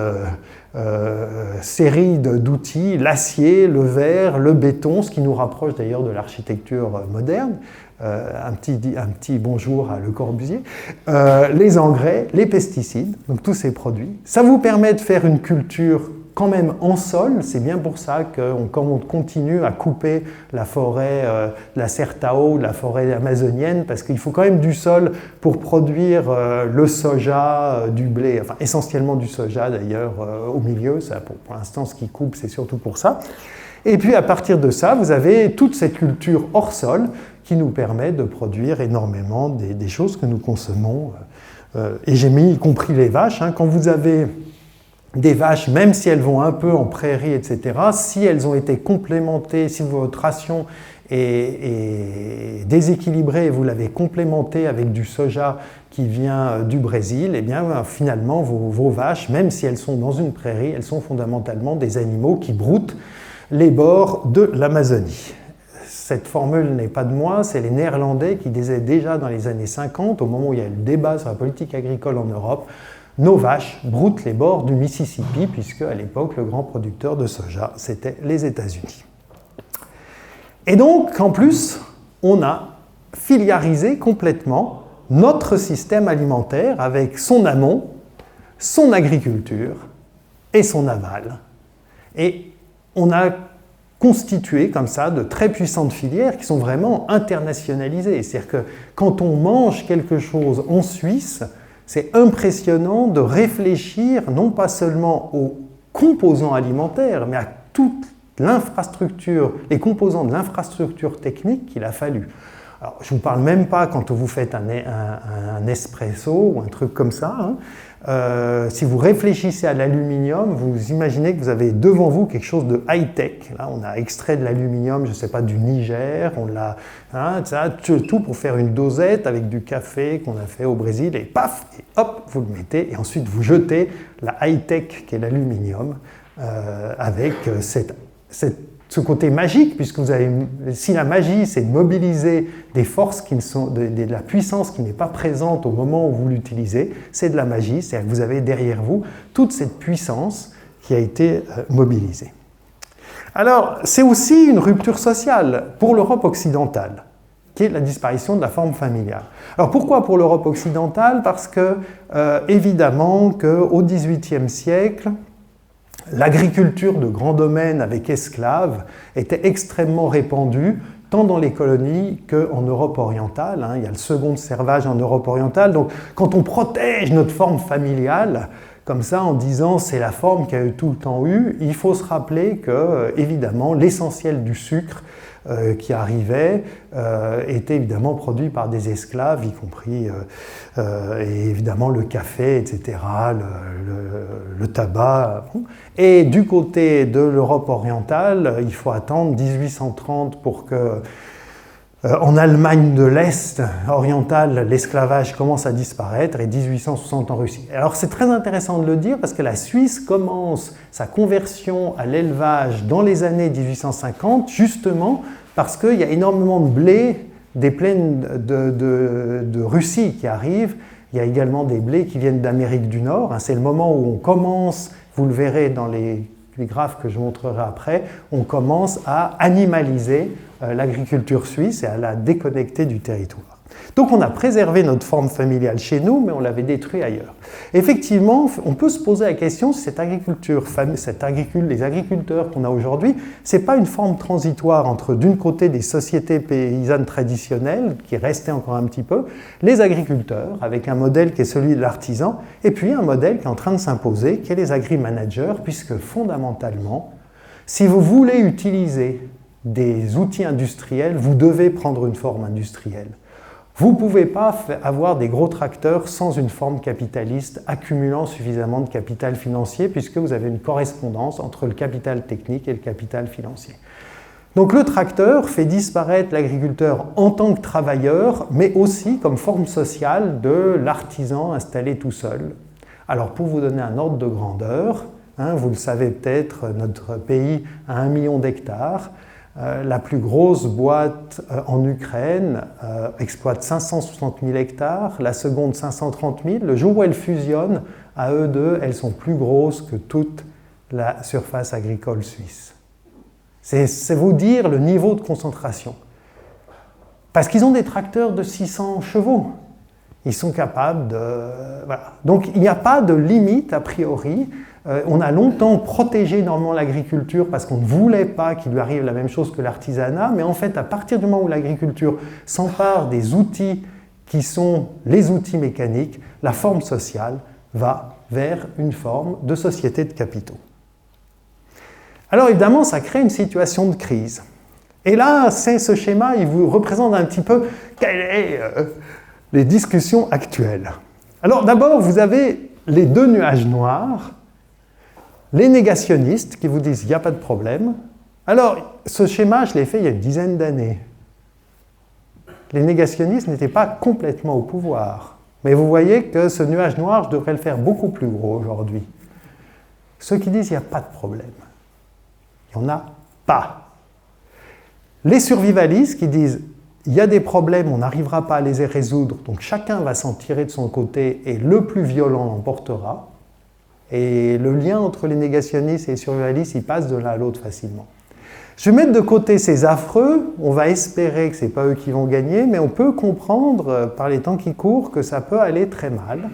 série d'outils, l'acier, le verre, le béton, ce qui nous rapproche d'ailleurs de l'architecture moderne. Un petit bonjour à Le Corbusier. Les engrais, les pesticides, donc tous ces produits. Ça vous permet de faire une culture quand même en sol. C'est bien pour ça que quand on continue à couper la forêt de la Certao, de la forêt amazonienne, parce qu'il faut quand même du sol pour produire le soja, du blé, enfin essentiellement du soja d'ailleurs au milieu. Ça, pour l'instant, ce qui coupe, c'est surtout pour ça. Et puis à partir de ça, vous avez toute cette culture hors sol qui nous permet de produire énormément des choses que nous consommons Et j'ai mis y compris les vaches. Quand vous avez des vaches, même si elles vont un peu en prairie, etc., si elles ont été complémentées, si votre ration est déséquilibrée et vous l'avez complémentée avec du soja qui vient du Brésil, et bien finalement vos vaches, même si elles sont dans une prairie, elles sont fondamentalement des animaux qui broutent les bords de l'Amazonie. Cette formule n'est pas de moi, c'est les Néerlandais qui disaient déjà dans les années 50, au moment où il y a eu le débat sur la politique agricole en Europe, nos vaches broutent les bords du Mississippi, puisque à l'époque, le grand producteur de soja, c'était les États-Unis. Et donc, en plus, on a filiarisé complètement notre système alimentaire avec son amont, son agriculture et son aval. Et on a constitué comme ça de très puissantes filières qui sont vraiment internationalisées. C'est-à-dire que quand on mange quelque chose en Suisse, c'est impressionnant de réfléchir non pas seulement aux composants alimentaires, mais à toute l'infrastructure, les composants de l'infrastructure technique qu'il a fallu. Alors, je ne vous parle même pas quand vous faites un espresso ou un truc comme ça. Si vous réfléchissez à l'aluminium, vous imaginez que vous avez devant vous quelque chose de high-tech. Là, on a extrait de l'aluminium, je ne sais pas, du Niger, on l'a, tout pour faire une dosette avec du café qu'on a fait au Brésil, et paf, et hop, vous le mettez, et ensuite vous jetez la high-tech qui est l'aluminium avec ce côté magique, puisque vous avez, si la magie, c'est de mobiliser des forces qui ne sont, de la puissance qui n'est pas présente au moment où vous l'utilisez, c'est de la magie, c'est-à-dire que vous avez derrière vous toute cette puissance qui a été mobilisée. Alors, c'est aussi une rupture sociale pour l'Europe occidentale, qui est la disparition de la forme familiale. Alors pourquoi pour l'Europe occidentale? Parce que, évidemment, qu'au XVIIIe siècle, l'agriculture de grands domaines avec esclaves était extrêmement répandue, tant dans les colonies qu'en Europe orientale. Il y a le second servage en Europe orientale. Donc, quand on protège notre forme familiale, comme ça, en disant c'est la forme qu'il y a tout le temps eu, il faut se rappeler que, évidemment, l'essentiel du sucre qui arrivait était évidemment produit par des esclaves, y compris et évidemment le café, etc., le tabac. Et du côté de l'Europe orientale, il faut attendre 1830 pour que en Allemagne de l'Est orientale, l'esclavage commence à disparaître, et 1860 en Russie. Alors c'est très intéressant de le dire parce que la Suisse commence sa conversion à l'élevage dans les années 1850, justement parce qu'il y a énormément de blé des plaines de Russie qui arrivent. Il y a également des blés qui viennent d'Amérique du Nord. C'est le moment où on commence, vous le verrez dans les graphes que je montrerai après, on commence à animaliser l'agriculture suisse et à la déconnecter du territoire. Donc on a préservé notre forme familiale chez nous, mais on l'avait détruite ailleurs. Effectivement, on peut se poser la question si les agriculteurs qu'on a aujourd'hui, ce n'est pas une forme transitoire entre d'une côté des sociétés paysannes traditionnelles, qui restaient encore un petit peu, les agriculteurs, avec un modèle qui est celui de l'artisan, et puis un modèle qui est en train de s'imposer, qui est les agri-managers, puisque fondamentalement, si vous voulez utiliser des outils industriels, vous devez prendre une forme industrielle. Vous ne pouvez pas avoir des gros tracteurs sans une forme capitaliste accumulant suffisamment de capital financier, puisque vous avez une correspondance entre le capital technique et le capital financier. Donc le tracteur fait disparaître l'agriculteur en tant que travailleur, mais aussi comme forme sociale de l'artisan installé tout seul. Alors pour vous donner un ordre de grandeur, vous le savez peut-être, notre pays a 1 million d'hectares. La plus grosse boîte en Ukraine exploite 560 000 hectares, la seconde 530 000. Le jour où elles fusionnent, à eux deux, elles sont plus grosses que toute la surface agricole suisse. C'est vous dire le niveau de concentration. Parce qu'ils ont des tracteurs de 600 chevaux. Ils sont capables de... Voilà. Donc il n'y a pas de limite a priori. On a longtemps protégé énormément l'agriculture parce qu'on ne voulait pas qu'il lui arrive la même chose que l'artisanat, mais en fait, à partir du moment où l'agriculture s'empare des outils qui sont les outils mécaniques, la forme sociale va vers une forme de société de capitaux. Alors évidemment, ça crée une situation de crise. Et là, ce schéma, il vous représente un petit peu quelles sont les discussions actuelles. Alors d'abord, vous avez les deux nuages noirs, les négationnistes qui vous disent « il n'y a pas de problème ». Alors, ce schéma, je l'ai fait il y a une dizaine d'années. Les négationnistes n'étaient pas complètement au pouvoir. Mais vous voyez que ce nuage noir, je devrais le faire beaucoup plus gros aujourd'hui. Ceux qui disent « il n'y a pas de problème », il n'y en a pas. Les survivalistes qui disent « il y a des problèmes, on n'arrivera pas à les résoudre, donc chacun va s'en tirer de son côté et le plus violent l'emportera ». Et le lien entre les négationnistes et les survivalistes, il passe de l'un à l'autre facilement. Je vais mettre de côté ces affreux, on va espérer que ce n'est pas eux qui vont gagner, mais on peut comprendre par les temps qui courent que ça peut aller très mal.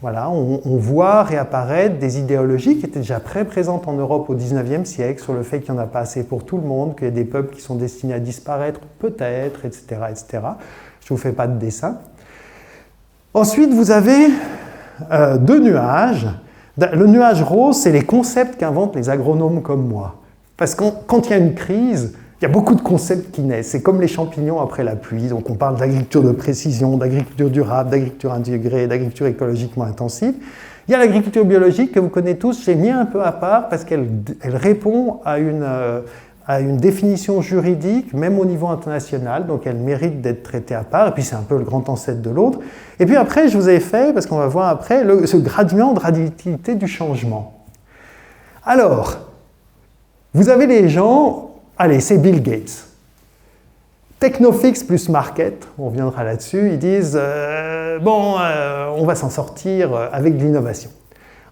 Voilà, on voit réapparaître des idéologies qui étaient déjà très présentes en Europe au XIXe siècle, sur le fait qu'il n'y en a pas assez pour tout le monde, qu'il y a des peuples qui sont destinés à disparaître, peut-être, etc., etc. Je ne vous fais pas de dessin. Ensuite, vous avez deux nuages. Le nuage rose, c'est les concepts qu'inventent les agronomes comme moi. Parce que quand il y a une crise, il y a beaucoup de concepts qui naissent. C'est comme les champignons après la pluie. Donc on parle d'agriculture de précision, d'agriculture durable, d'agriculture intégrée, d'agriculture écologiquement intensive. Il y a l'agriculture biologique que vous connaissez tous. J'ai mis un peu à part parce qu'elle répond à une définition juridique, même au niveau international. Donc elle mérite d'être traitée à part. Et puis c'est un peu le grand ancêtre de l'autre. Et puis après, je vous ai fait, parce qu'on va voir après, ce gradient de radicalité du changement. Alors, vous avez les gens, allez, c'est Bill Gates. Technofix plus market, on reviendra là-dessus, ils disent on va s'en sortir avec de l'innovation.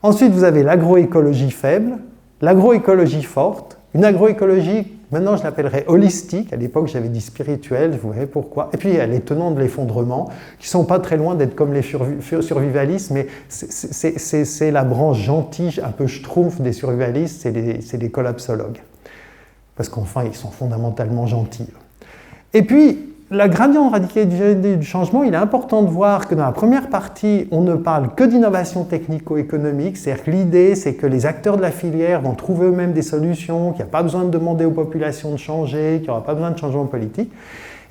Ensuite, vous avez l'agroécologie faible, l'agroécologie forte, une agroécologie, maintenant je l'appellerais holistique, à l'époque j'avais dit spirituelle, vous verrez pourquoi. Et puis il y a les tenants de l'effondrement, qui ne sont pas très loin d'être comme les survivalistes, mais c'est la branche gentille, un peu schtroumpf des survivalistes, c'est les collapsologues. Parce qu'enfin, ils sont fondamentalement gentils. Et puis, la gradient de radicalité du changement, il est important de voir que dans la première partie, on ne parle que d'innovation technico-économique, c'est-à-dire que l'idée, c'est que les acteurs de la filière vont trouver eux-mêmes des solutions, qu'il n'y a pas besoin de demander aux populations de changer, qu'il n'y aura pas besoin de changement politique.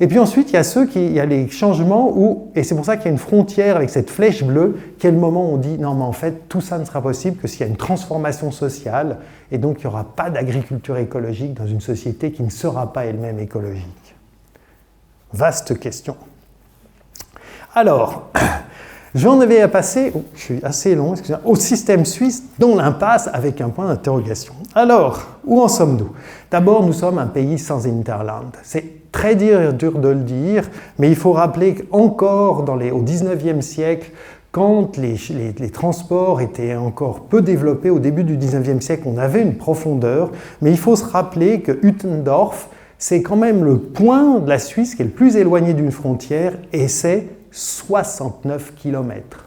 Et puis ensuite, il y a les changements où, et c'est pour ça qu'il y a une frontière avec cette flèche bleue, qui est le moment où on dit non, mais en fait, tout ça ne sera possible que s'il y a une transformation sociale, et donc il n'y aura pas d'agriculture écologique dans une société qui ne sera pas elle-même écologique. Vaste question. Alors, j'en avais à passer, je suis assez long, excusez-moi, au système suisse dont l'impasse avec un point d'interrogation. Alors, où en sommes-nous? D'abord, nous sommes un pays sans hinterland. C'est très dur de le dire, mais il faut rappeler qu'encore au XIXe siècle, quand les transports étaient encore peu développés, au début du XIXe siècle, on avait une profondeur, mais il faut se rappeler que Uttendorf, c'est quand même le point de la Suisse qui est le plus éloigné d'une frontière, et c'est 69 km.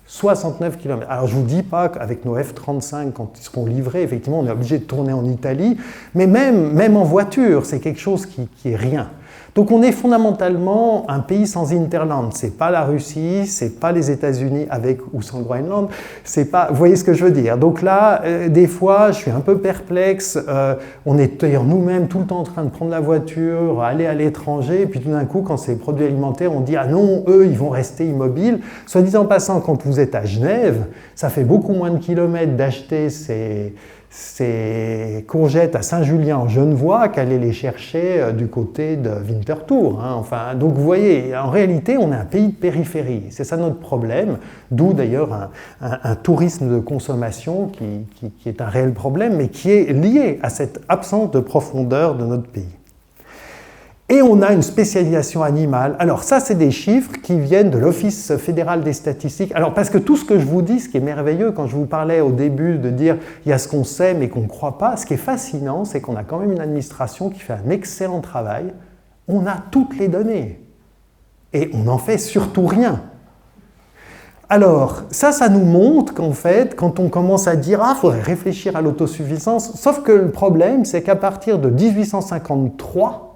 69 km. Alors je ne vous dis pas qu'avec nos F-35, quand ils seront livrés, effectivement, on est obligé de tourner en Italie, mais même en voiture, c'est quelque chose qui est rien. Donc on est fondamentalement un pays sans hinterland. C'est pas la Russie, c'est pas les États-Unis avec ou sans Groenland. C'est pas, vous voyez ce que je veux dire. Donc là, des fois, je suis un peu perplexe. On est d'ailleurs nous-mêmes tout le temps en train de prendre la voiture, aller à l'étranger, et puis tout d'un coup, quand c'est produits alimentaires, on dit ah non, eux, ils vont rester immobiles. Soit dit en passant, quand vous êtes à Genève, ça fait beaucoup moins de kilomètres d'acheter ces courgettes à Saint-Julien en Genevois qu'aller les chercher du côté de Winterthur. Enfin, donc vous voyez, en réalité, on est un pays de périphérie. C'est ça notre problème, d'où d'ailleurs un tourisme de consommation qui est un réel problème, mais qui est lié à cette absence de profondeur de notre pays. Et on a une spécialisation animale. Alors ça, c'est des chiffres qui viennent de l'Office fédéral des statistiques. Alors parce que tout ce que je vous dis, ce qui est merveilleux, quand je vous parlais au début de dire il y a ce qu'on sait mais qu'on ne croit pas, ce qui est fascinant, c'est qu'on a quand même une administration qui fait un excellent travail. On a toutes les données. Et on n'en fait surtout rien. Alors, ça nous montre qu'en fait, quand on commence à dire « Ah, il faudrait réfléchir à l'autosuffisance », sauf que le problème, c'est qu'à partir de 1853,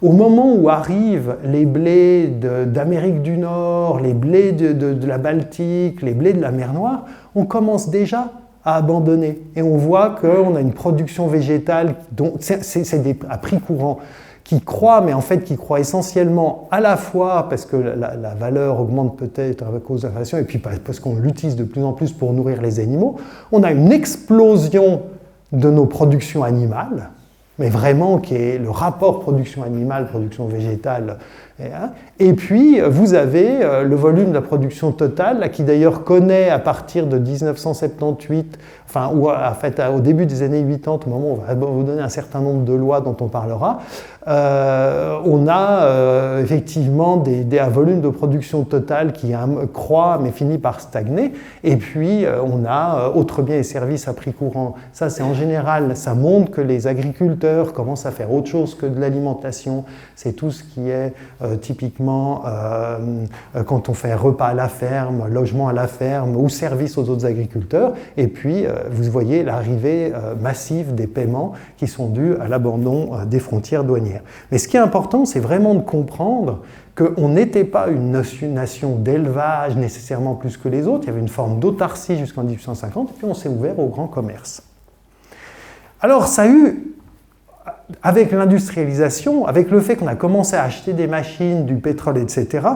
au moment où arrivent les blés d'Amérique du Nord, les blés de la Baltique, les blés de la mer Noire, on commence déjà à abandonner. Et on voit qu'on a une production végétale, c'est à prix courant, qui croît, mais en fait qui croît essentiellement à la fois parce que la valeur augmente peut-être à cause de l'inflation, et puis parce qu'on l'utilise de plus en plus pour nourrir les animaux, on a une explosion de nos productions animales, mais vraiment qui est le rapport production animale, production végétale. Et puis, vous avez le volume de la production totale, là, qui d'ailleurs connaît à partir de 1978, enfin, ou en fait, au début des années 80, au moment où on va vous donner un certain nombre de lois dont on parlera, on a effectivement un volume de production totale qui croît mais finit par stagner. Et puis, on a autres biens et services à prix courant. Ça, c'est en général, ça montre que les agriculteurs commencent à faire autre chose que de l'alimentation. C'est tout ce qui est typiquement quand on fait repas à la ferme, logement à la ferme ou service aux autres agriculteurs. Et puis, vous voyez l'arrivée massive des paiements qui sont dus à l'abandon des frontières douanières. Mais ce qui est important, c'est vraiment de comprendre qu'on n'était pas une nation d'élevage nécessairement plus que les autres. Il y avait une forme d'autarcie jusqu'en 1850, et puis on s'est ouvert au grand commerce. Alors, ça a eu, avec l'industrialisation, avec le fait qu'on a commencé à acheter des machines, du pétrole, etc.,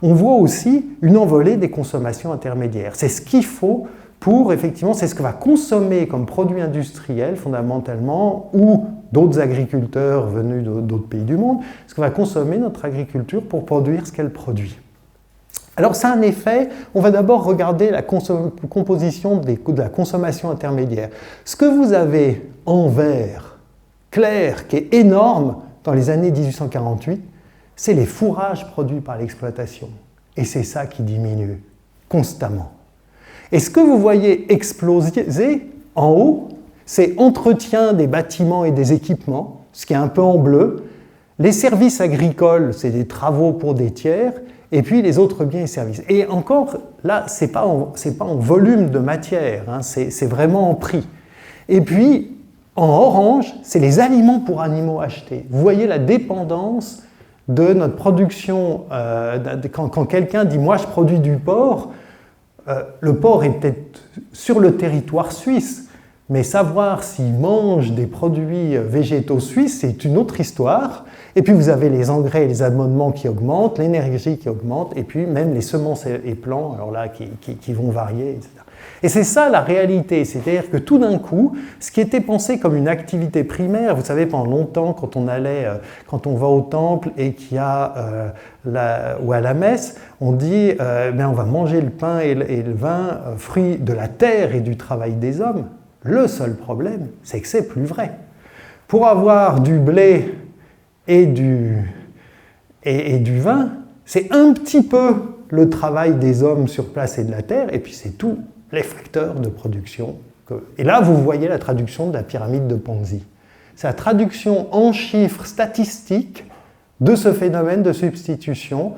on voit aussi une envolée des consommations intermédiaires. C'est ce qu'il faut pour, effectivement, c'est ce que va consommer comme produit industriel, fondamentalement, ou d'autres agriculteurs venus d'autres pays du monde, ce que va consommer notre agriculture pour produire ce qu'elle produit. Alors, ça a un effet, on va d'abord regarder la composition de la consommation intermédiaire. Ce que vous avez en vert clair, qui est énorme dans les années 1848, c'est les fourrages produits par l'exploitation. Et c'est ça qui diminue constamment. Et ce que vous voyez exploser en haut, c'est entretien des bâtiments et des équipements, ce qui est un peu en bleu. Les services agricoles, c'est des travaux pour des tiers, et puis les autres biens et services. Et encore, là, ce n'est pas en volume de matière, hein, c'est vraiment en prix. Et puis, en orange, c'est les aliments pour animaux achetés. Vous voyez la dépendance de notre production. Quand quelqu'un dit « moi, je produis du porc », le porc est peut-être sur le territoire suisse, mais savoir s'il mange des produits végétaux suisses, c'est une autre histoire. Et puis vous avez les engrais et les amendements qui augmentent, l'énergie qui augmente, et puis même les semences et plants, alors là, qui vont varier, etc. Et c'est ça la réalité, c'est-à-dire que tout d'un coup, ce qui était pensé comme une activité primaire, vous savez, pendant longtemps, quand on va au temple et qu'il y a ou à la messe, on dit on va manger le pain et le vin, fruits de la terre et du travail des hommes. Le seul problème, c'est que c'est plus vrai. Pour avoir du blé et du vin, c'est un petit peu le travail des hommes sur place et de la terre, et puis c'est tous les facteurs de production. Et là, vous voyez la traduction de la pyramide de Ponzi. C'est la traduction en chiffres statistiques de ce phénomène de substitution,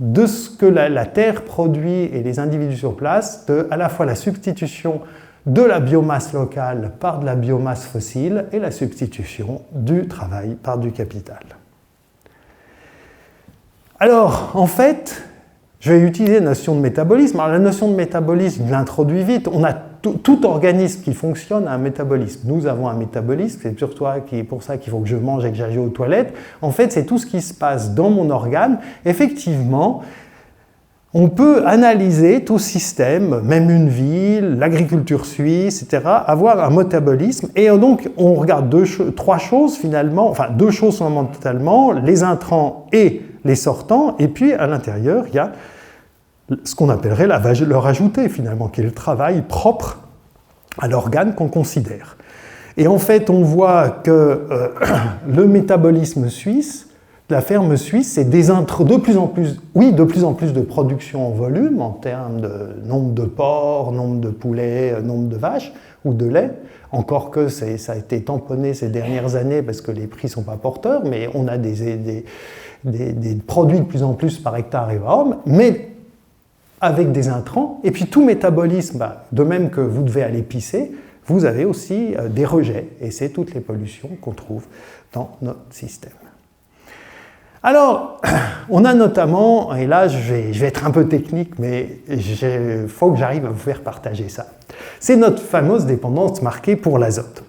de ce que la terre produit et les individus sur place, de à la fois la substitution de la biomasse locale par de la biomasse fossile et la substitution du travail par du capital. Alors, en fait, je vais utiliser la notion de métabolisme. Alors, la notion de métabolisme, je l'introduis vite. On a tout organisme qui fonctionne a un métabolisme. Nous avons un métabolisme, c'est pour ça qu'il faut que je mange et que j'aille aux toilettes. En fait, c'est tout ce qui se passe dans mon organe. Effectivement, on peut analyser tout système, même une ville, l'agriculture suisse, etc., avoir un métabolisme. Et donc, on regarde trois choses finalement, enfin deux choses fondamentalement, les intrants et les sortants. Et puis, à l'intérieur, il y a ce qu'on appellerait la valeur ajoutée finalement, qui est le travail propre à l'organe qu'on considère. Et en fait, on voit que le métabolisme suisse, la ferme suisse, c'est de plus en plus de production en volume, en termes de nombre de porcs, nombre de poulets, nombre de vaches ou de lait. Encore que ça a été tamponné ces dernières années parce que les prix ne sont pas porteurs, mais on a des produits de plus en plus par hectare et par homme, mais avec des intrants. Et puis tout métabolisme, de même que vous devez aller pisser, vous avez aussi des rejets. Et c'est toutes les pollutions qu'on trouve dans notre système. Alors, on a notamment, et là je vais être un peu technique, mais il faut que j'arrive à vous faire partager ça. C'est notre fameuse dépendance marquée pour l'azote.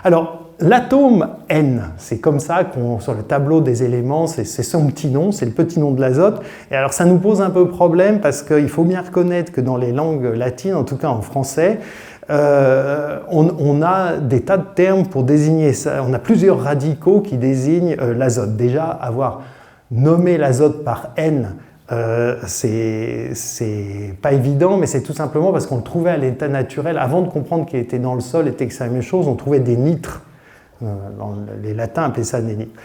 Alors, l'atome N, c'est comme ça qu'on, sur le tableau des éléments, c'est son petit nom, c'est le petit nom de l'azote. Et alors ça nous pose un peu problème parce qu'il faut bien reconnaître que dans les langues latines, en tout cas en français, on a des tas de termes pour désigner ça. On a plusieurs radicaux qui désignent l'azote. Déjà, avoir nommé l'azote par N, c'est pas évident, mais c'est tout simplement parce qu'on le trouvait à l'état naturel. Avant de comprendre qu'il était dans le sol et que c'est la même chose, on trouvait des nitres. Les latins appelaient ça des nitres.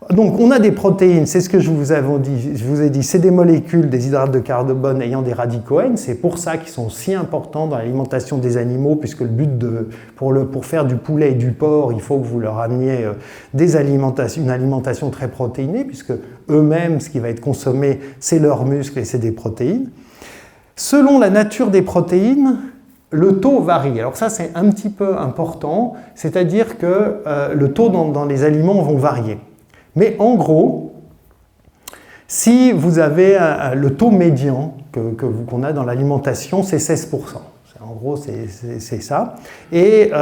Donc on a des protéines, c'est ce que je vous ai dit, c'est des molécules, des hydrates de carbone ayant des radicaux N, c'est pour ça qu'ils sont si importants dans l'alimentation des animaux, puisque le but pour faire du poulet et du porc, il faut que vous leur ameniez une alimentation très protéinée, puisque eux-mêmes, ce qui va être consommé, c'est leurs muscles et c'est des protéines. Selon la nature des protéines, le taux varie. Alors ça, c'est un petit peu important, c'est-à-dire que le taux dans les aliments vont varier. Mais en gros, si vous avez le taux médian qu'on a dans l'alimentation, c'est 16%. En gros, c'est ça. Et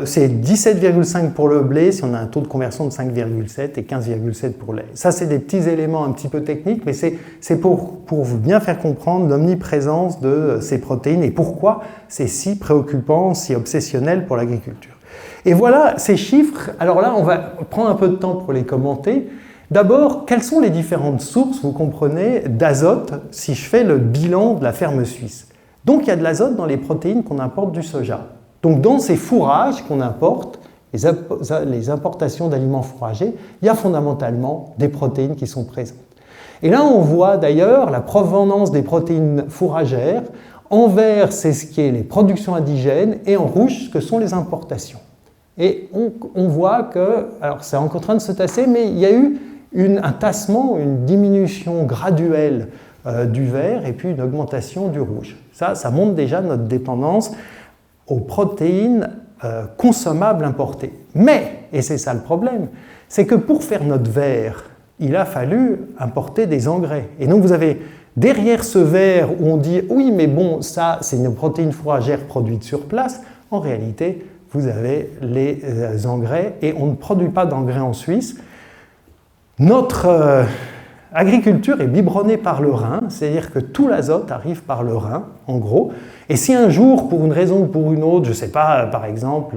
c'est 17,5 pour le blé si on a un taux de conversion de 5,7 et 15,7 pour le lait. Ça, c'est des petits éléments un petit peu techniques, mais c'est pour vous bien faire comprendre l'omniprésence de ces protéines et pourquoi c'est si préoccupant, si obsessionnel pour l'agriculture. Et voilà ces chiffres. Alors là, on va prendre un peu de temps pour les commenter. D'abord, quelles sont les différentes sources, vous comprenez, d'azote si je fais le bilan de la ferme suisse? Donc il y a de l'azote dans les protéines qu'on importe du soja. Donc dans ces fourrages qu'on importe, les importations d'aliments fourragés, il y a fondamentalement des protéines qui sont présentes. Et là, on voit d'ailleurs la provenance des protéines fourragères. En vert, c'est ce qui est les productions indigènes, et en rouge, ce que sont les importations. Et on voit que, alors c'est encore en train de se tasser, mais il y a eu un tassement, une diminution graduelle du vert et puis une augmentation du rouge. Ça montre déjà notre dépendance aux protéines consommables importées. Mais, et c'est ça le problème, c'est que pour faire notre vert, il a fallu importer des engrais. Et donc vous avez derrière ce vert où on dit « oui, mais bon, ça, c'est une protéine fourragère produite sur place », en réalité, vous avez les engrais et on ne produit pas d'engrais en Suisse. Notre agriculture est biberonnée par le Rhin, c'est-à-dire que tout l'azote arrive par le Rhin, en gros. Et si un jour, pour une raison ou pour une autre, je ne sais pas, par exemple,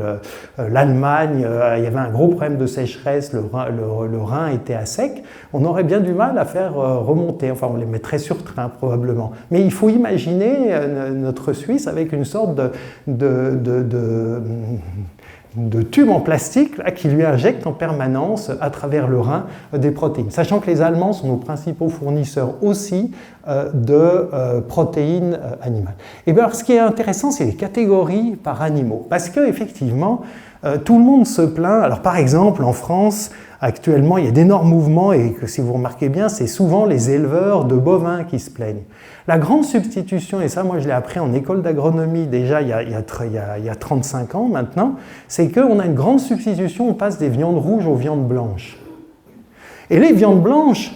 l'Allemagne, il y avait un gros problème de sécheresse, le Rhin était à sec, on aurait bien du mal à faire remonter, enfin on les mettrait sur train probablement. Mais il faut imaginer notre Suisse avec une sorte de tube en plastique là, qui lui injecte en permanence à travers le rein des protéines. Sachant que les Allemands sont nos principaux fournisseurs aussi de protéines animales. Et bien, alors, ce qui est intéressant, c'est les catégories par animaux. Parce qu'effectivement, tout le monde se plaint. Alors par exemple, en France, actuellement, il y a d'énormes mouvements et que si vous remarquez bien, c'est souvent les éleveurs de bovins qui se plaignent. La grande substitution, et ça moi je l'ai appris en école d'agronomie déjà il y a 35 ans maintenant, c'est qu'on a une grande substitution, on passe des viandes rouges aux viandes blanches. Et les viandes blanches,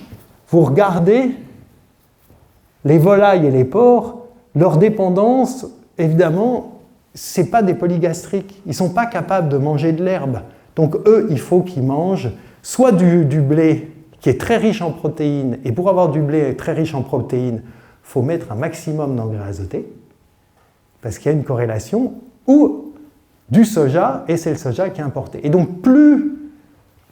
vous regardez les volailles et les porcs, leur dépendance, évidemment, ce n'est pas des polygastriques, ils ne sont pas capables de manger de l'herbe. Donc eux, il faut qu'ils mangent soit du blé qui est très riche en protéines, et pour avoir du blé très riche en protéines, il faut mettre un maximum d'engrais azotés, parce qu'il y a une corrélation, ou du soja, et c'est le soja qui est importé. Et donc plus,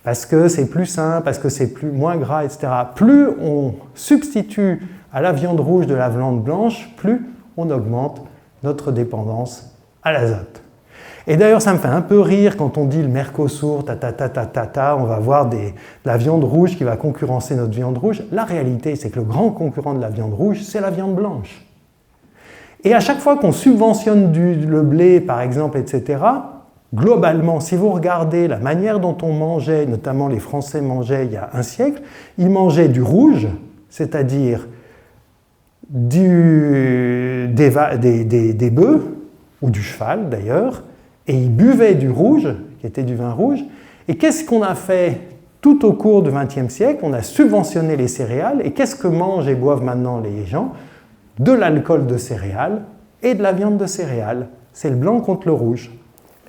parce que c'est plus sain, parce que c'est moins gras, etc., plus on substitue à la viande rouge de la viande blanche, plus on augmente notre dépendance à l'azote. Et d'ailleurs, ça me fait un peu rire quand on dit le Mercosur, on va voir de la viande rouge qui va concurrencer notre viande rouge. La réalité, c'est que le grand concurrent de la viande rouge, c'est la viande blanche. Et à chaque fois qu'on subventionne le blé, par exemple, etc., globalement, si vous regardez la manière dont on mangeait, notamment les Français mangeaient il y a un siècle, ils mangeaient du rouge, c'est-à-dire des bœufs, ou du cheval d'ailleurs, et ils buvaient du rouge, qui était du vin rouge. Et qu'est-ce qu'on a fait tout au cours du XXe siècle? On a subventionné les céréales. Et qu'est-ce que mangent et boivent maintenant les gens? De l'alcool de céréales et de la viande de céréales. C'est le blanc contre le rouge.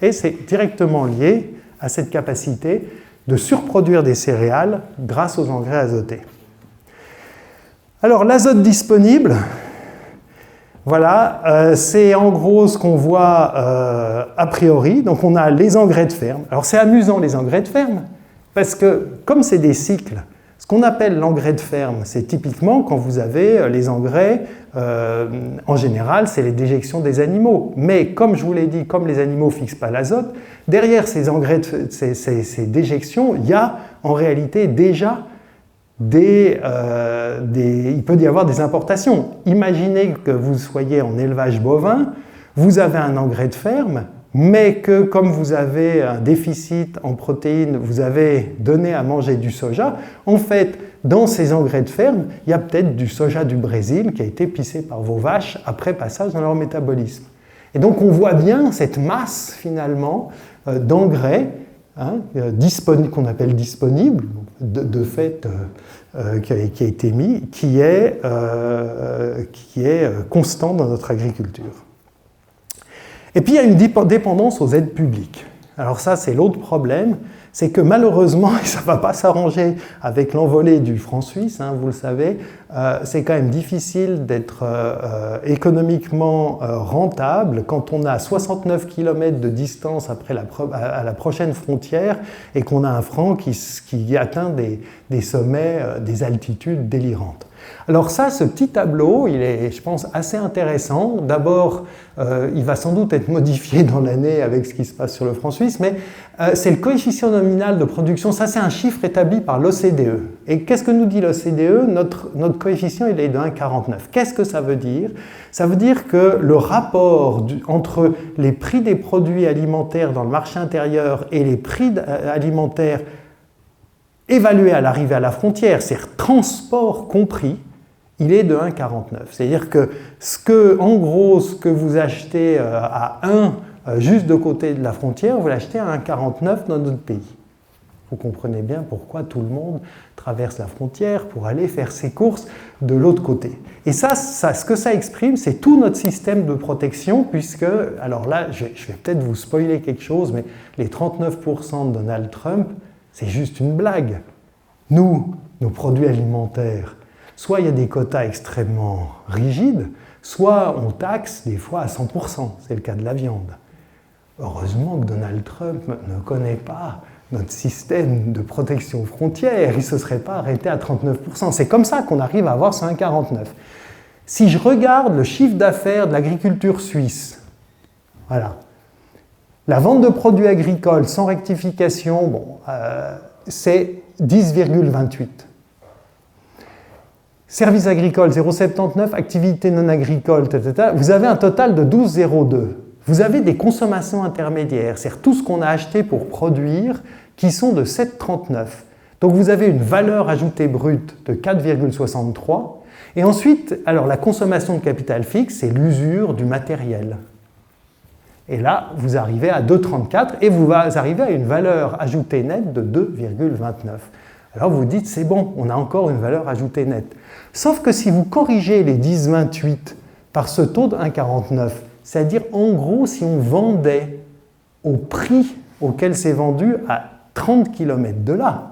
Et c'est directement lié a cette capacité de surproduire des céréales grâce aux engrais azotés. Alors l'azote disponible, voilà, c'est en gros ce qu'on voit a priori. Donc on a les engrais de ferme. Alors c'est amusant les engrais de ferme, parce que comme c'est des cycles, ce qu'on appelle l'engrais de ferme, c'est typiquement quand vous avez les engrais, en général, c'est les déjections des animaux. Mais comme je vous l'ai dit, comme les animaux ne fixent pas l'azote, derrière ces engrais, ces déjections, il y a en réalité déjà il peut y avoir des importations. Imaginez que vous soyez en élevage bovin, vous avez un engrais de ferme, mais que comme vous avez un déficit en protéines, vous avez donné à manger du soja, en fait, dans ces engrais de ferme, il y a peut-être du soja du Brésil qui a été pissé par vos vaches après passage dans leur métabolisme. Et donc on voit bien cette masse finalement d'engrais qu'on appelle disponible, de fait qui a été mis, qui est constant dans notre agriculture. Et puis il y a une dépendance aux aides publiques. Alors ça, c'est l'autre problème, c'est que malheureusement, et ça ne va pas s'arranger avec l'envolée du franc suisse, vous le savez, c'est quand même difficile d'être économiquement rentable quand on a 69 km de distance à la prochaine frontière et qu'on a un franc qui atteint des sommets, des altitudes délirantes. Alors ça, ce petit tableau, il est, je pense, assez intéressant. D'abord, il va sans doute être modifié dans l'année avec ce qui se passe sur le franc suisse, mais c'est le coefficient nominal de production. Ça, c'est un chiffre établi par l'OCDE. Et qu'est-ce que nous dit l'OCDE ? Notre coefficient, il est de 1,49. Qu'est-ce que ça veut dire ? Ça veut dire que le rapport entre les prix des produits alimentaires dans le marché intérieur et les prix alimentaires évalué à l'arrivée à la frontière, c'est-à-dire transport compris, il est de 1,49. C'est-à-dire que, en gros, ce que vous achetez à 1 juste de côté de la frontière, vous l'achetez à 1,49 dans notre pays. Vous comprenez bien pourquoi tout le monde traverse la frontière pour aller faire ses courses de l'autre côté. Et ça, ce que ça exprime, c'est tout notre système de protection, puisque, alors là, je vais peut-être vous spoiler quelque chose, mais les 39% de Donald Trump, c'est juste une blague. Nous, nos produits alimentaires, soit il y a des quotas extrêmement rigides, soit on taxe des fois à 100%. C'est le cas de la viande. Heureusement que Donald Trump ne connaît pas notre système de protection frontière. Il ne se serait pas arrêté à 39%. C'est comme ça qu'on arrive à avoir ce 1,49. Si je regarde le chiffre d'affaires de l'agriculture suisse, voilà. La vente de produits agricoles sans rectification, c'est 10,28. Services agricoles 0,79, activités non agricoles, vous avez un total de 12,02. Vous avez des consommations intermédiaires, c'est-à-dire tout ce qu'on a acheté pour produire, qui sont de 7,39. Donc vous avez une valeur ajoutée brute de 4,63. Et ensuite, alors la consommation de capital fixe, c'est l'usure du matériel. Et là, vous arrivez à 2,34 et vous arrivez à une valeur ajoutée nette de 2,29. Alors vous dites, c'est bon, on a encore une valeur ajoutée nette. Sauf que si vous corrigez les 10,28 par ce taux de 1,49, c'est-à-dire en gros si on vendait au prix auquel c'est vendu à 30 km de là,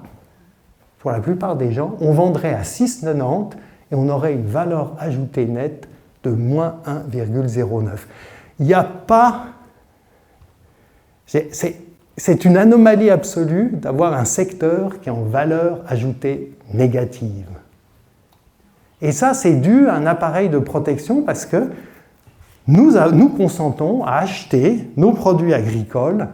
pour la plupart des gens, on vendrait à 6,90 et on aurait une valeur ajoutée nette de moins 1,09. Il n'y a pas... C'est une anomalie absolue d'avoir un secteur qui est en valeur ajoutée négative. Et ça, c'est dû à un appareil de protection parce que nous consentons à acheter nos produits agricoles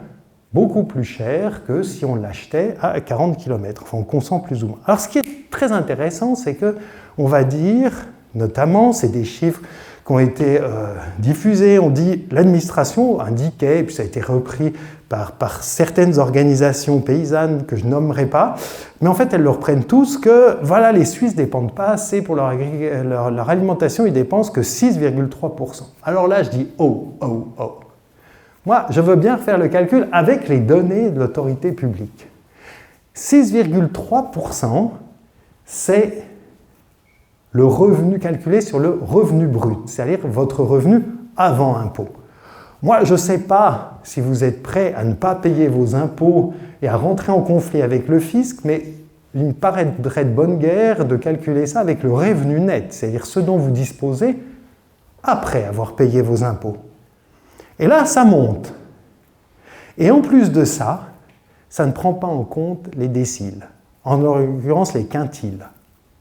beaucoup plus cher que si on l'achetait à 40 km. Enfin, on consent plus ou moins. Alors, ce qui est très intéressant, c'est qu'on va dire, notamment, c'est des chiffres qui ont été diffusés, on dit l'administration indiquait, et puis ça a été repris par certaines organisations paysannes que je nommerai pas, mais en fait elles le reprennent tous que voilà, les Suisses ne dépendent pas assez pour leur alimentation, ils dépensent que 6,3%. Alors là je dis oh. Moi je veux bien faire le calcul avec les données de l'autorité publique. 6,3%, c'est le revenu calculé sur le revenu brut, c'est-à-dire votre revenu avant impôt. Moi, je ne sais pas si vous êtes prêts à ne pas payer vos impôts et à rentrer en conflit avec le fisc, mais il me paraîtrait de bonne guerre de calculer ça avec le revenu net, c'est-à-dire ce dont vous disposez après avoir payé vos impôts. Et là, ça monte. Et en plus de ça, ça ne prend pas en compte les déciles, en l'occurrence les quintiles,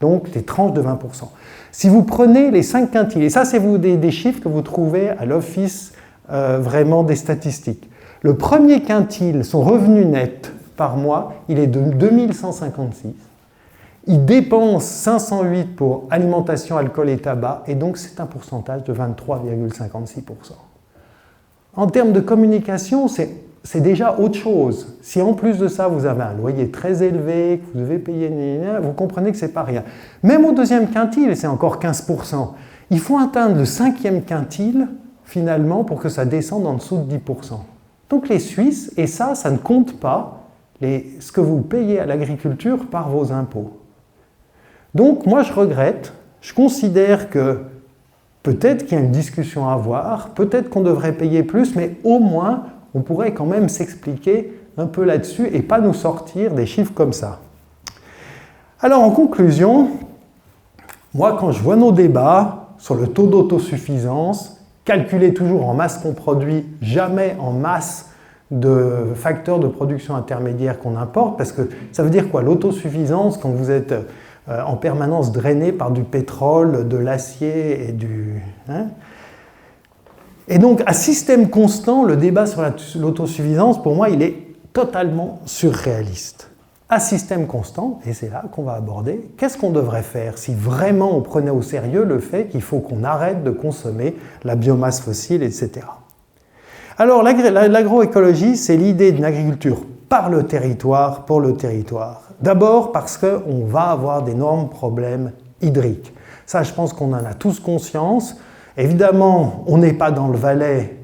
donc les tranches de 20%. Si vous prenez les 5 quintiles, et ça c'est des chiffres que vous trouvez à l'Office vraiment des statistiques. Le premier quintile, son revenu net par mois, il est de 2156. Il dépense 508 pour alimentation, alcool et tabac, et donc c'est un pourcentage de 23,56%. En termes de communication, c'est déjà autre chose. Si en plus de ça, vous avez un loyer très élevé, que vous devez payer, vous comprenez que ce n'est pas rien. Même au deuxième quintile, c'est encore 15%. Il faut atteindre le cinquième quintile, finalement, pour que ça descende en dessous de 10%. Donc les Suisses, et ça ne compte pas ce que vous payez à l'agriculture par vos impôts. Donc moi je regrette, je considère que peut-être qu'il y a une discussion à avoir, peut-être qu'on devrait payer plus, mais au moins on pourrait quand même s'expliquer un peu là-dessus et pas nous sortir des chiffres comme ça. Alors en conclusion, moi quand je vois nos débats sur le taux d'autosuffisance, calculé toujours en masse qu'on produit, jamais en masse de facteurs de production intermédiaires qu'on importe, parce que ça veut dire quoi l'autosuffisance quand vous êtes en permanence drainé par du pétrole, de l'acier et du... Et donc, à système constant, le débat sur l'autosuffisance, pour moi, il est totalement surréaliste. À système constant, et c'est là qu'on va aborder, qu'est-ce qu'on devrait faire si vraiment on prenait au sérieux le fait qu'il faut qu'on arrête de consommer la biomasse fossile, etc. Alors, l'agroécologie, c'est l'idée d'une agriculture par le territoire, pour le territoire. D'abord parce qu'on va avoir d'énormes problèmes hydriques. Ça, je pense qu'on en a tous conscience. Évidemment, on n'est pas dans le Valais.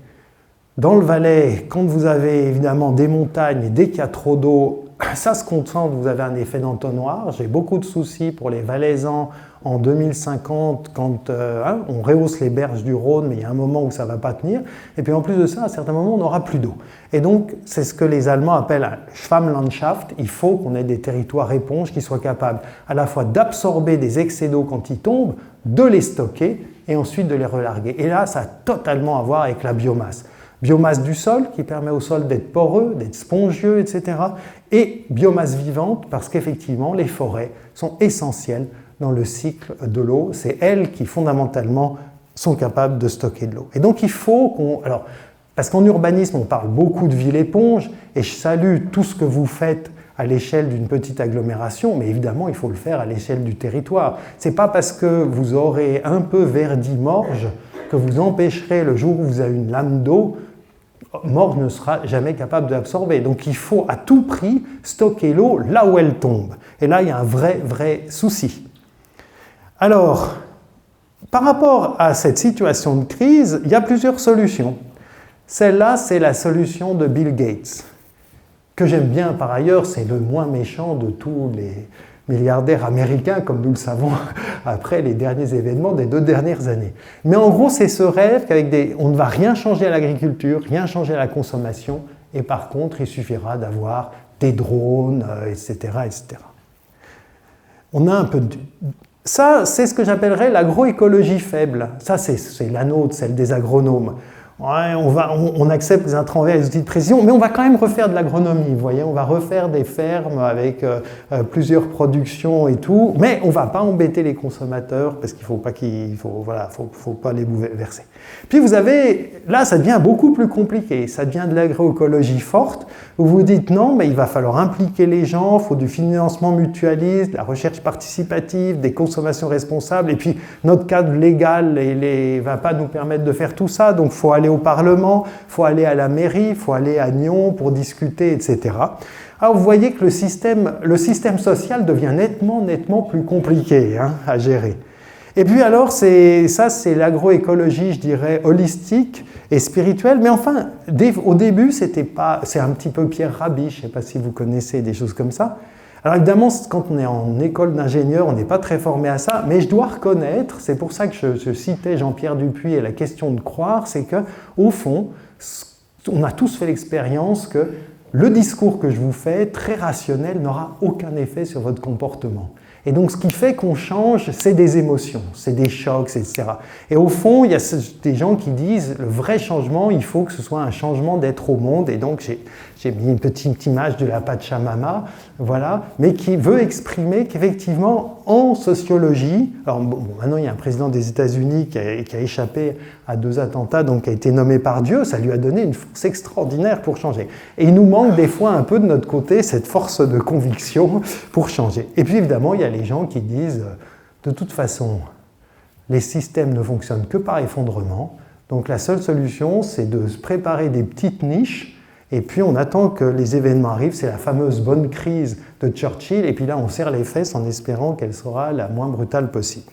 Dans le Valais, quand vous avez évidemment des montagnes et dès qu'il y a trop d'eau, ça se concentre, vous avez un effet d'entonnoir. J'ai beaucoup de soucis pour les Valaisans en 2050 quand on rehausse les berges du Rhône, mais il y a un moment où ça ne va pas tenir. Et puis en plus de ça, à certains moments, on n'aura plus d'eau. Et donc, c'est ce que les Allemands appellent un Schwammlandschaft. Il faut qu'on ait des territoires éponges qui soient capables à la fois d'absorber des excès d'eau quand ils tombent, de les stocker et ensuite de les relarguer. Et là, ça a totalement à voir avec la biomasse. Biomasse du sol, qui permet au sol d'être poreux, d'être spongieux, etc. Et biomasse vivante, parce qu'effectivement, les forêts sont essentielles dans le cycle de l'eau. C'est elles qui, fondamentalement, sont capables de stocker de l'eau. Et donc, il faut qu'on... Alors, parce qu'en urbanisme, on parle beaucoup de ville-éponge, et je salue tout ce que vous faites à l'échelle d'une petite agglomération, mais évidemment, il faut le faire à l'échelle du territoire. Ce n'est pas parce que vous aurez un peu verdi Morges que vous empêcherez, le jour où vous avez une lame d'eau, Morges ne sera jamais capable d'absorber. Donc il faut à tout prix stocker l'eau là où elle tombe. Et là, il y a un vrai souci. Alors, par rapport à cette situation de crise, il y a plusieurs solutions. Celle-là, c'est la solution de Bill Gates, que j'aime bien par ailleurs, c'est le moins méchant de tous les milliardaires américains, comme nous le savons après les derniers événements des 2 dernières années. Mais en gros, c'est ce rêve qu'avec on ne va rien changer à l'agriculture, rien changer à la consommation, et par contre, il suffira d'avoir des drones, etc., etc. On a un peu de... Ça, c'est ce que j'appellerais l'agroécologie faible. Ça, c'est la nôtre, celle des agronomes. Ouais, on accepte les intrants verts et les outils de précision, mais on va quand même refaire de l'agronomie, vous voyez, on va refaire des fermes avec plusieurs productions et tout, mais on ne va pas embêter les consommateurs parce qu'il ne faut pas les bouleverser. Puis vous avez, là ça devient beaucoup plus compliqué, ça devient de l'agroécologie forte, où vous dites non, mais il va falloir impliquer les gens, il faut du financement mutualiste, de la recherche participative, des consommations responsables, et puis notre cadre légal ne va pas nous permettre de faire tout ça, donc il faut aller au Parlement, il faut aller à la mairie, il faut aller à Nyon pour discuter, etc. Alors vous voyez que le système social devient nettement plus compliqué à gérer. Et puis alors, c'est l'agroécologie, je dirais, holistique et spirituelle, mais enfin, au début, c'est un petit peu Pierre Rabhi, je ne sais pas si vous connaissez des choses comme ça. Alors évidemment, quand on est en école d'ingénieur, on n'est pas très formé à ça, mais je dois reconnaître, c'est pour ça que je citais Jean-Pierre Dupuy et la question de croire, c'est qu'au fond, on a tous fait l'expérience que le discours que je vous fais, très rationnel, n'aura aucun effet sur votre comportement. Et donc, ce qui fait qu'on change, c'est des émotions, c'est des chocs, etc. Et au fond, il y a des gens qui disent, le vrai changement, il faut que ce soit un changement d'être au monde. Et donc, j'ai mis une petite image de la Pachamama, voilà, mais qui veut exprimer qu'effectivement, en sociologie, alors bon, maintenant, il y a un président des États-Unis qui a échappé à 2 attentats, donc qui a été nommé par Dieu, ça lui a donné une force extraordinaire pour changer. Et il nous manque des fois un peu de notre côté cette force de conviction pour changer. Et puis évidemment, il y a les gens qui disent, de toute façon, les systèmes ne fonctionnent que par effondrement, donc la seule solution, c'est de se préparer des petites niches, et puis on attend que les événements arrivent, c'est la fameuse bonne crise de Churchill, et puis là on serre les fesses en espérant qu'elle sera la moins brutale possible.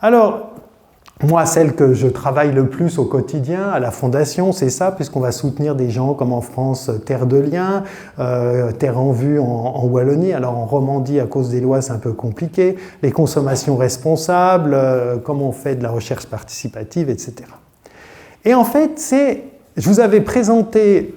Alors, moi, celle que je travaille le plus au quotidien, à la Fondation, c'est ça, puisqu'on va soutenir des gens comme en France, Terre de Liens, Terre en Vue en Wallonie. Alors en Romandie, à cause des lois, c'est un peu compliqué. Les consommations responsables, comment on fait de la recherche participative, etc. Et en fait, je vous avais présenté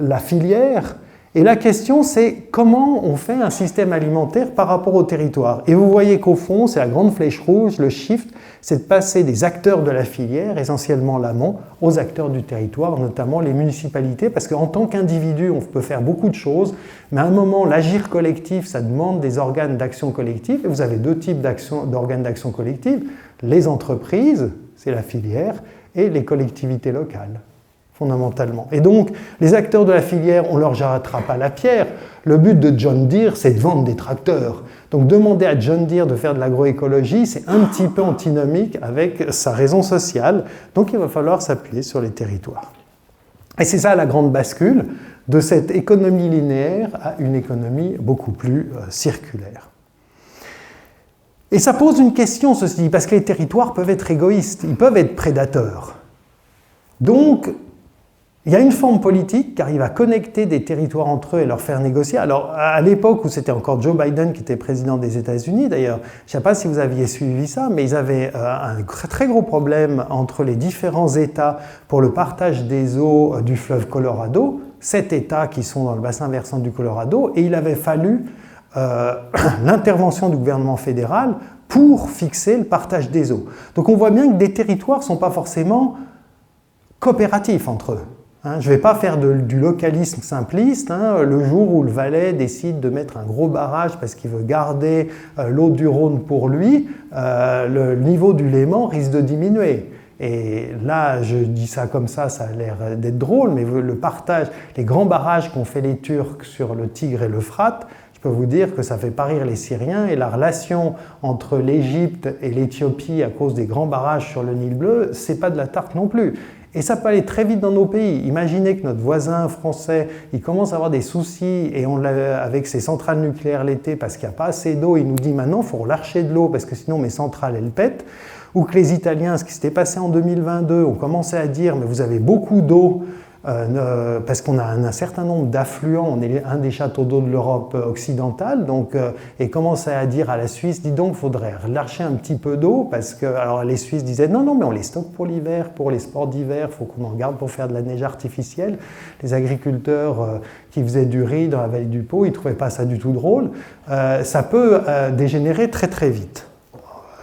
la filière, et la question, c'est comment on fait un système alimentaire par rapport au territoire. Et vous voyez qu'au fond, c'est la grande flèche rouge, le shift, c'est de passer des acteurs de la filière, essentiellement l'amont, aux acteurs du territoire, notamment les municipalités, parce qu'en tant qu'individu, on peut faire beaucoup de choses, mais à un moment, l'agir collectif, ça demande des organes d'action collective, et vous avez 2 types d'organes d'action collective, les entreprises, c'est la filière, et les collectivités locales, fondamentalement. Et donc, les acteurs de la filière, on ne leur jettera pas la pierre. Le but de John Deere, c'est de vendre des tracteurs. Donc, demander à John Deere de faire de l'agroécologie, c'est un petit peu antinomique avec sa raison sociale. Donc, il va falloir s'appuyer sur les territoires. Et c'est ça la grande bascule de cette économie linéaire à une économie beaucoup plus circulaire. Et ça pose une question, ceci dit, parce que les territoires peuvent être égoïstes, ils peuvent être prédateurs. Donc, il y a une forme politique qui arrive à connecter des territoires entre eux et leur faire négocier. Alors, à l'époque où c'était encore Joe Biden qui était président des États-Unis, d'ailleurs, je ne sais pas si vous aviez suivi ça, mais ils avaient un très gros problème entre les différents États pour le partage des eaux du fleuve Colorado, 7 États qui sont dans le bassin versant du Colorado, et il avait fallu l'intervention du gouvernement fédéral pour fixer le partage des eaux. Donc on voit bien que des territoires ne sont pas forcément coopératifs entre eux. Je ne vais pas faire du localisme simpliste. Le jour où le Valais décide de mettre un gros barrage parce qu'il veut garder l'eau du Rhône pour lui, le niveau du Léman risque de diminuer. Et là, je dis ça comme ça a l'air d'être drôle, mais le partage, les grands barrages qu'ont fait les Turcs sur le Tigre et l'Euphrate, je peux vous dire que ça fait pas rire les Syriens, et la relation entre l'Égypte et l'Éthiopie à cause des grands barrages sur le Nil bleu, c'est pas de la tarte non plus. Et ça peut aller très vite dans nos pays. Imaginez que notre voisin français, il commence à avoir des soucis et avec ses centrales nucléaires l'été parce qu'il n'y a pas assez d'eau, il nous dit maintenant il faut relâcher de l'eau parce que sinon mes centrales elles pètent. Ou que les Italiens, ce qui s'était passé en 2022, ont commencé à dire mais vous avez beaucoup d'eau parce qu'on a un certain nombre d'affluents, on est un des châteaux d'eau de l'Europe occidentale, donc, et commençait à dire à la Suisse, dis donc, il faudrait relâcher un petit peu d'eau, parce que alors les Suisses disaient, non, mais on les stocke pour l'hiver, pour les sports d'hiver, il faut qu'on en garde pour faire de la neige artificielle. Les agriculteurs qui faisaient du riz dans la vallée du Pô, ils ne trouvaient pas ça du tout drôle. Ça peut dégénérer très très vite.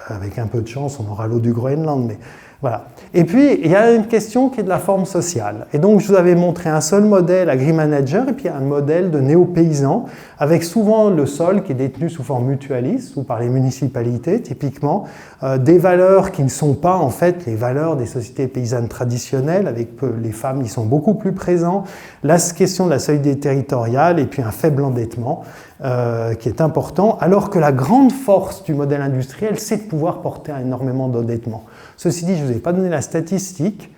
Avec un peu de chance, on aura l'eau du Groenland, mais... Voilà. Et puis, il y a une question qui est de la forme sociale. Et donc, je vous avais montré un seul modèle agri-manager et puis un modèle de néo-paysan, avec souvent le sol qui est détenu sous forme mutualiste ou par les municipalités, typiquement, des valeurs qui ne sont pas, en fait, les valeurs des sociétés paysannes traditionnelles, avec les femmes qui sont beaucoup plus présents, la question de la solidarité territoriale et puis un faible endettement qui est important, alors que la grande force du modèle industriel, c'est de pouvoir porter énormément d'endettement. Ceci dit, je ne vous ai pas donné la statistique,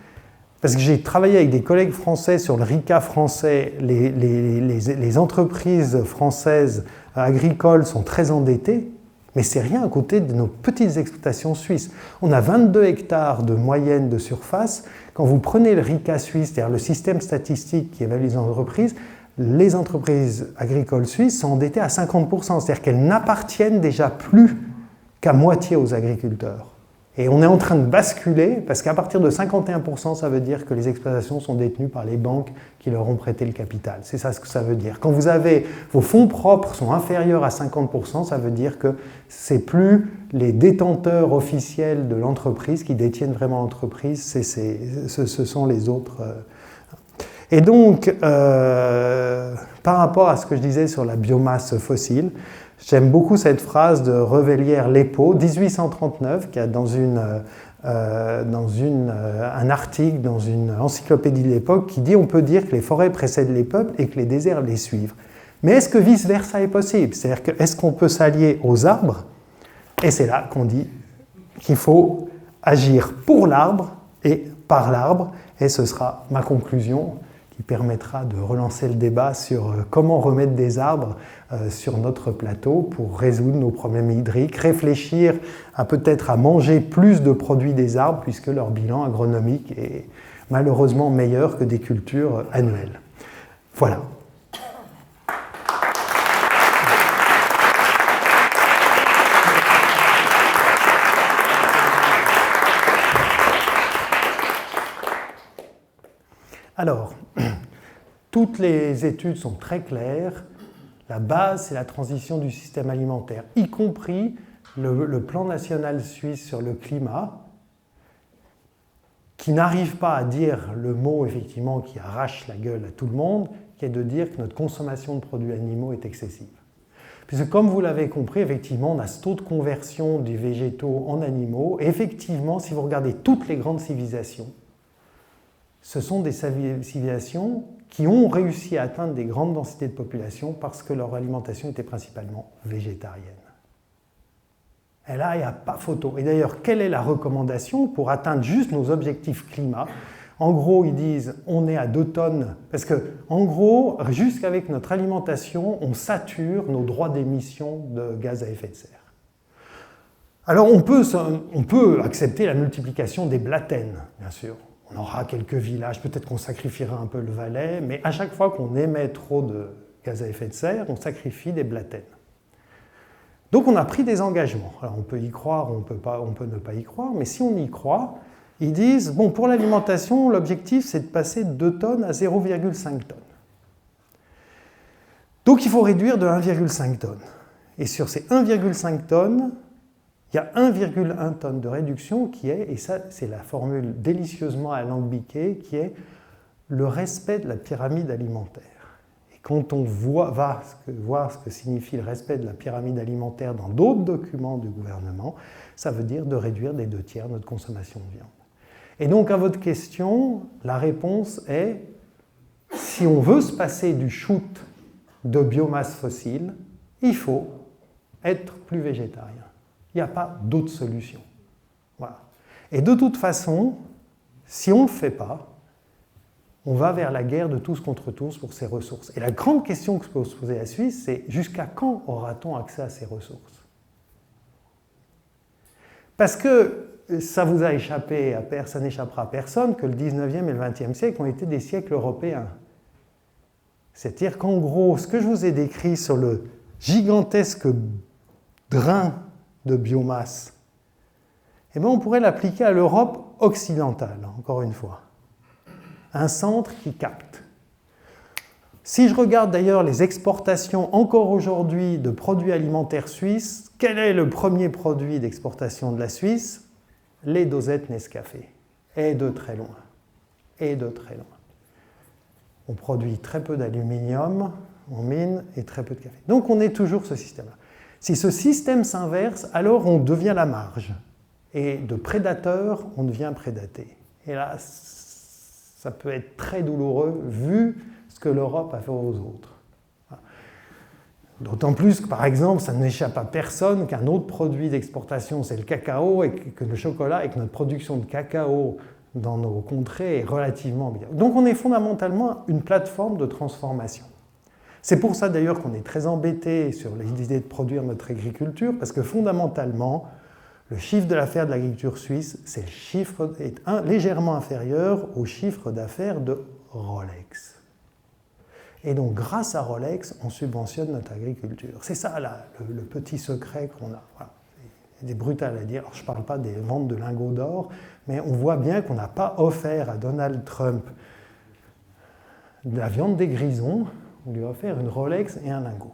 parce que j'ai travaillé avec des collègues français sur le RICA français. Les entreprises françaises agricoles sont très endettées, mais c'est rien à côté de nos petites exploitations suisses. On a 22 hectares de moyenne de surface. Quand vous prenez le RICA suisse, c'est-à-dire le système statistique qui évalue les entreprises, les entreprises agricoles suisses sont endettées à 50%, c'est-à-dire qu'elles n'appartiennent déjà plus qu'à moitié aux agriculteurs. Et on est en train de basculer, parce qu'à partir de 51%, ça veut dire que les exploitations sont détenues par les banques qui leur ont prêté le capital. C'est ça ce que ça veut dire. Quand vous avez vos fonds propres sont inférieurs à 50%, ça veut dire que c'est plus les détenteurs officiels de l'entreprise qui détiennent vraiment l'entreprise, ce sont les autres. Et donc, par rapport à ce que je disais sur la biomasse fossile, j'aime beaucoup cette phrase de Revellière-Lépaud, 1839, qui a dans un article dans une encyclopédie de l'époque qui dit on peut dire que les forêts précèdent les peuples et que les déserts les suivent. Mais est-ce que vice-versa est possible? C'est-à-dire que est-ce qu'on peut s'allier aux arbres? Et c'est là qu'on dit qu'il faut agir pour l'arbre et par l'arbre. Et ce sera ma conclusion qui permettra de relancer le débat sur comment remettre des arbres sur notre plateau pour résoudre nos problèmes hydriques, réfléchir à peut-être à manger plus de produits des arbres puisque leur bilan agronomique est malheureusement meilleur que des cultures annuelles. Voilà. Alors, toutes les études sont très claires. La base, c'est la transition du système alimentaire, y compris le plan national suisse sur le climat, qui n'arrive pas à dire le mot, effectivement, qui arrache la gueule à tout le monde, qui est de dire que notre consommation de produits animaux est excessive. Puisque, comme vous l'avez compris, effectivement, on a ce taux de conversion des végétaux en animaux. Et effectivement, si vous regardez toutes les grandes civilisations, ce sont des civilisations qui ont réussi à atteindre des grandes densités de population parce que leur alimentation était principalement végétarienne. Et là, il n'y a pas photo. Et d'ailleurs, quelle est la recommandation pour atteindre juste nos objectifs climat? En gros, ils disent on est à 2 tonnes, parce que, en gros, jusqu'avec notre alimentation, on sature nos droits d'émission de gaz à effet de serre. Alors, on peut accepter la multiplication des blatènes, bien sûr. On aura quelques villages, peut-être qu'on sacrifiera un peu le Valais, mais à chaque fois qu'on émet trop de gaz à effet de serre, on sacrifie des blatènes. Donc on a pris des engagements. Alors on peut y croire, on peut ne pas y croire, mais si on y croit, ils disent, bon, pour l'alimentation, l'objectif c'est de passer de 2 tonnes à 0,5 tonnes. Donc il faut réduire de 1,5 tonnes. Et sur ces 1,5 tonnes, il y a 1,1 tonne de réduction qui est, et ça c'est la formule délicieusement alambiquée, qui est le respect de la pyramide alimentaire. Et quand on va voir ce que signifie le respect de la pyramide alimentaire dans d'autres documents du gouvernement, ça veut dire de réduire des 2/3 notre consommation de viande. Et donc à votre question, la réponse est, si on veut se passer du shoot de biomasse fossile, il faut être plus végétarien. Il n'y a pas d'autre solution. Voilà. Et de toute façon, si on ne le fait pas, on va vers la guerre de tous contre tous pour ces ressources. Et la grande question que peut se poser la Suisse, c'est jusqu'à quand aura-t-on accès à ces ressources? Parce que ça vous a échappé, ça n'échappera à personne que le 19e et le 20e siècle ont été des siècles européens. C'est-à-dire qu'en gros, ce que je vous ai décrit sur le gigantesque drain de biomasse, eh bien, on pourrait l'appliquer à l'Europe occidentale, encore une fois. Un centre qui capte. Si je regarde d'ailleurs les exportations encore aujourd'hui de produits alimentaires suisses, quel est le premier produit d'exportation de la Suisse? Les dosettes Nescafé. Et de très loin. Et de très loin. On produit très peu d'aluminium en mine et très peu de café. Donc on est toujours ce système-là. Si ce système s'inverse, alors on devient la marge. Et de prédateur, on devient prédaté. Et là, ça peut être très douloureux vu ce que l'Europe a fait aux autres. D'autant plus que, par exemple, ça n'échappe à personne qu'un autre produit d'exportation, c'est le cacao, et que le chocolat, et que notre production de cacao dans nos contrées est relativement bien. Donc on est fondamentalement une plateforme de transformation. C'est pour ça d'ailleurs qu'on est très embêté sur l'idée de produire notre agriculture, parce que fondamentalement, le chiffre de l'affaire de l'agriculture suisse, est légèrement inférieur au chiffre d'affaires de Rolex. Et donc, grâce à Rolex, on subventionne notre agriculture. C'est ça, là, le petit secret qu'on a. Voilà. C'est brutal à dire. Alors, je ne parle pas des ventes de lingots d'or, mais on voit bien qu'on n'a pas offert à Donald Trump de la viande des grisons, on lui a offert une Rolex et un lingot.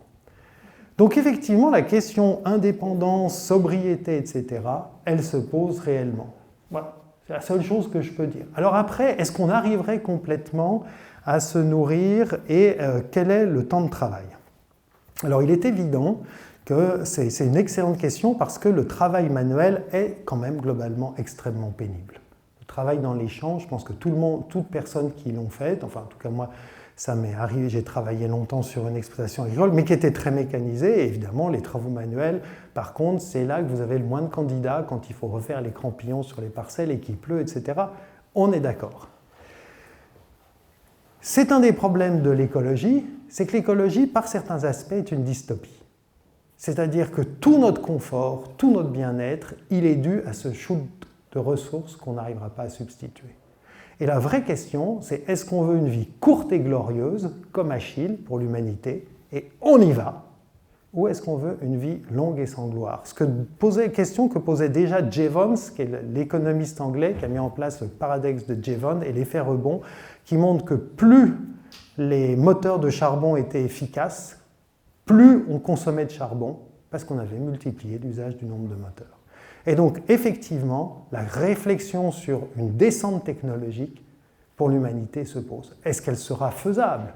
Donc, effectivement, la question indépendance, sobriété, etc., elle se pose réellement. Voilà. C'est la seule chose que je peux dire. Alors après, est-ce qu'on arriverait complètement à se nourrir et quel est le temps de travail? Alors il est évident que c'est une excellente question parce que le travail manuel est quand même globalement extrêmement pénible. Le travail dans les champs, je pense que toute personne qui l'ont fait, enfin en tout cas moi, ça m'est arrivé, j'ai travaillé longtemps sur une exploitation agricole, mais qui était très mécanisée, et évidemment les travaux manuels, par contre, c'est là que vous avez le moins de candidats quand il faut refaire les crampillons sur les parcelles et qu'il pleut, etc. On est d'accord. C'est un des problèmes de l'écologie, c'est que l'écologie, par certains aspects, est une dystopie. C'est-à-dire que tout notre confort, tout notre bien-être, il est dû à ce shoot de ressources qu'on n'arrivera pas à substituer. Et la vraie question, c'est est-ce qu'on veut une vie courte et glorieuse, comme Achille pour l'humanité, et on y va, ou est-ce qu'on veut une vie longue et sans gloire? Question que posait déjà Jevons, qui est l'économiste anglais qui a mis en place le paradoxe de Jevons et l'effet rebond, qui montre que plus les moteurs de charbon étaient efficaces, plus on consommait de charbon, parce qu'on avait multiplié l'usage du nombre de moteurs. Et donc, effectivement, la réflexion sur une descente technologique pour l'humanité se pose. Est-ce qu'elle sera faisable?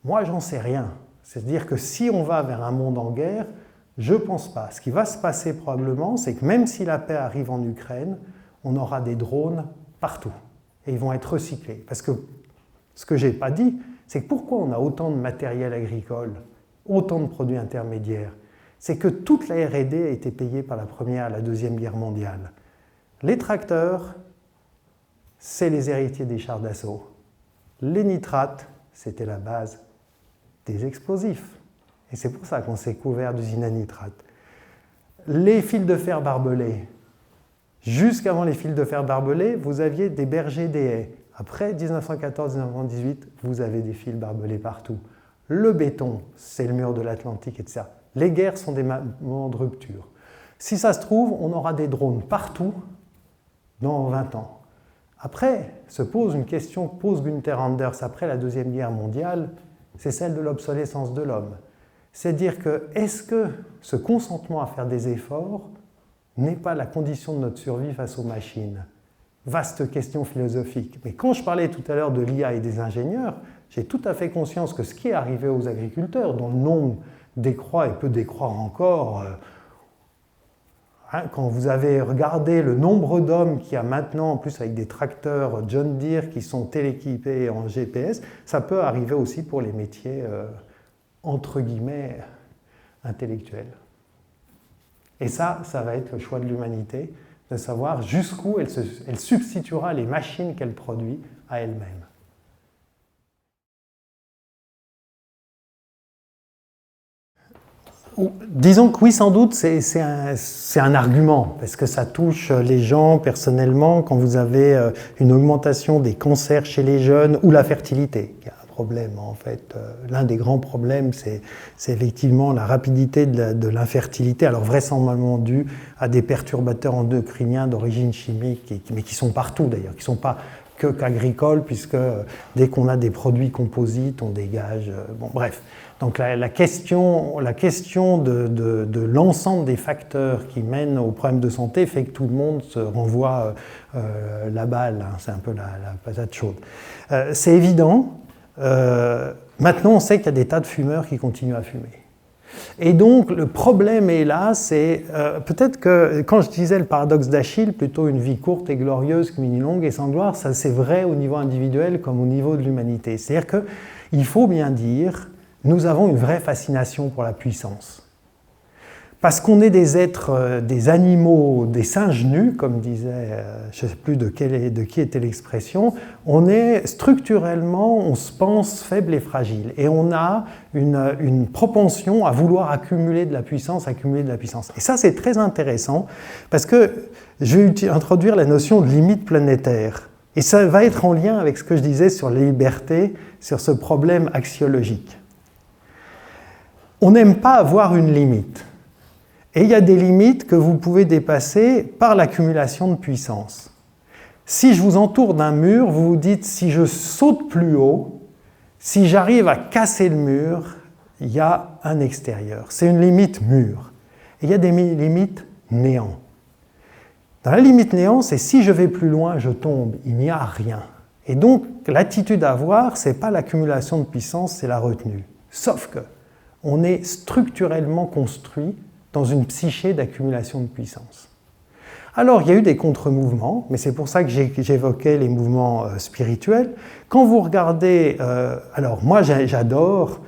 Moi, j'en sais rien. C'est-à-dire que si on va vers un monde en guerre, je ne pense pas. Ce qui va se passer probablement, c'est que même si la paix arrive en Ukraine, on aura des drones partout. Et ils vont être recyclés. Parce que ce que je n'ai pas dit, c'est que pourquoi on a autant de matériel agricole, autant de produits intermédiaires? C'est que toute la R&D a été payée par la Première et la Deuxième Guerre mondiale. Les tracteurs, c'est les héritiers des chars d'assaut. Les nitrates, c'était la base des explosifs. Et c'est pour ça qu'on s'est couvert d'usines à nitrates. Les fils de fer barbelés. Jusqu'avant les fils de fer barbelés, vous aviez des bergers des haies. Après 1914-1918, vous avez des fils barbelés partout. Le béton, c'est le mur de l'Atlantique, etc. Les guerres sont des moments de rupture. Si ça se trouve, on aura des drones partout dans 20 ans. Après, se pose une question que pose Günther Anders après la Deuxième Guerre mondiale, c'est celle de l'obsolescence de l'homme. C'est-à-dire que, est-ce que ce consentement à faire des efforts n'est pas la condition de notre survie face aux machines? Vaste question philosophique. Mais quand je parlais tout à l'heure de l'IA et des ingénieurs, j'ai tout à fait conscience que ce qui est arrivé aux agriculteurs, dont le nombre décroît et peut décroître encore, quand vous avez regardé le nombre d'hommes qu'il y a maintenant, en plus avec des tracteurs John Deere qui sont télééquipés en GPS, ça peut arriver aussi pour les métiers, entre guillemets, intellectuels. Et ça va être le choix de l'humanité, de savoir jusqu'où elle substituera les machines qu'elle produit à elle-même. Disons que oui, sans doute, c'est un argument, parce que ça touche les gens personnellement quand vous avez une augmentation des cancers chez les jeunes ou la fertilité, qui est un problème en fait. L'un des grands problèmes, c'est effectivement la rapidité de l'infertilité, alors vraisemblablement due à des perturbateurs endocriniens d'origine chimique, mais qui sont partout d'ailleurs, qui ne sont pas qu'agricoles, puisque dès qu'on a des produits composites, on dégage... bon, bref. Donc la question de l'ensemble des facteurs qui mènent aux problèmes de santé fait que tout le monde se renvoie la balle, hein, c'est un peu la patate chaude. C'est évident, maintenant on sait qu'il y a des tas de fumeurs qui continuent à fumer. Et donc le problème est là, c'est peut-être que quand je disais le paradoxe d'Achille, plutôt une vie courte et glorieuse qu'une vie longue et sans gloire, ça c'est vrai au niveau individuel comme au niveau de l'humanité. C'est-à-dire qu'il faut bien dire... Nous avons une vraie fascination pour la puissance. Parce qu'on est des êtres, des animaux, des singes nus, comme disait, je ne sais plus de qui était l'expression, on est structurellement, on se pense faible et fragile. Et on a une propension à vouloir accumuler de la puissance. Et ça, c'est très intéressant, parce que je vais introduire la notion de limite planétaire. Et ça va être en lien avec ce que je disais sur les libertés, sur ce problème axiologique. On n'aime pas avoir une limite. Et il y a des limites que vous pouvez dépasser par l'accumulation de puissance. Si je vous entoure d'un mur, vous vous dites, si je saute plus haut, si j'arrive à casser le mur, il y a un extérieur. C'est une limite mur. Et il y a des limites néant. Dans la limite néant, c'est si je vais plus loin, je tombe, il n'y a rien. Et donc, l'attitude à avoir, ce n'est pas l'accumulation de puissance, c'est la retenue. Sauf que on est structurellement construit dans une psyché d'accumulation de puissance. Alors, il y a eu des contre-mouvements, mais c'est pour ça que j'évoquais les mouvements spirituels. Quand vous regardez, alors moi j'adore,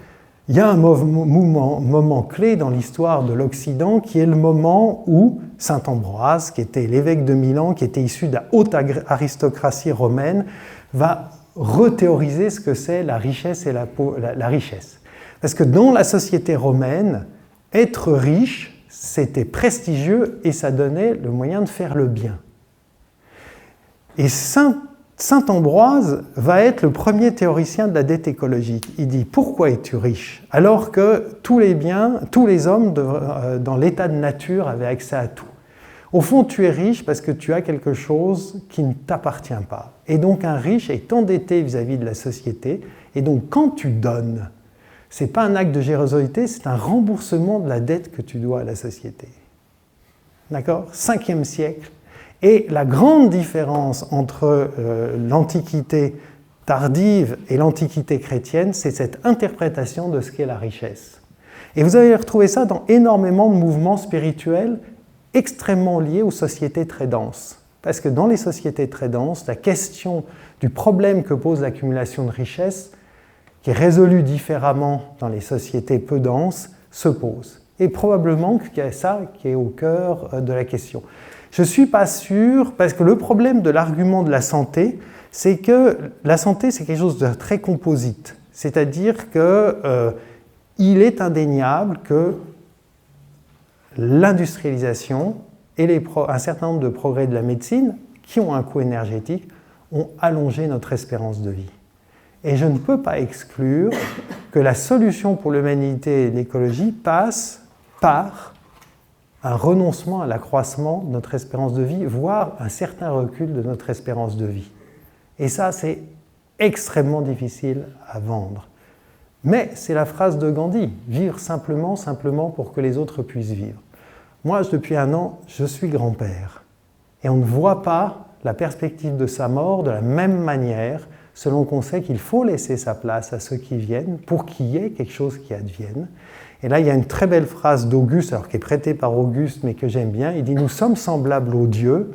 il y a un moment clé dans l'histoire de l'Occident qui est le moment où saint Ambroise, qui était l'évêque de Milan, qui était issu de la haute aristocratie romaine, va rethéoriser ce que c'est la richesse et la richesse. Parce que dans la société romaine, être riche, c'était prestigieux et ça donnait le moyen de faire le bien. Et saint Ambroise va être le premier théoricien de la dette écologique. Il dit « Pourquoi es-tu riche ?» alors que tous les biens, tous les hommes dans l'état de nature avaient accès à tout. Au fond, tu es riche parce que tu as quelque chose qui ne t'appartient pas. Et donc un riche est endetté vis-à-vis de la société. Et donc quand tu donnes, ce n'est pas un acte de générosité, c'est un remboursement de la dette que tu dois à la société. D'accord ? 5e siècle. Et la grande différence entre l'Antiquité tardive et l'Antiquité chrétienne, c'est cette interprétation de ce qu'est la richesse. Et vous allez retrouver ça dans énormément de mouvements spirituels extrêmement liés aux sociétés très denses. Parce que dans les sociétés très denses, la question du problème que pose l'accumulation de richesses, qui est résolue différemment dans les sociétés peu denses, se pose. Et probablement qu'il y a ça qui est au cœur de la question. Je ne suis pas sûr, parce que le problème de l'argument de la santé, c'est que la santé, c'est quelque chose de très composite. C'est-à-dire qu'il est indéniable que l'industrialisation et un certain nombre de progrès de la médecine, qui ont un coût énergétique, ont allongé notre espérance de vie. Et je ne peux pas exclure que la solution pour l'humanité et l'écologie passe par un renoncement à l'accroissement de notre espérance de vie, voire un certain recul de notre espérance de vie. Et ça, c'est extrêmement difficile à vendre. Mais c'est la phrase de Gandhi, vivre simplement, simplement pour que les autres puissent vivre. Moi, depuis 1 an, je suis grand-père. Et on ne voit pas la perspective de sa mort de la même manière, selon qu'on sait qu'il faut laisser sa place à ceux qui viennent pour qu'il y ait quelque chose qui advienne. Et là, il y a une très belle phrase d'Auguste, alors qui est prêtée par Auguste, mais que j'aime bien. Il dit « Nous sommes semblables aux dieux.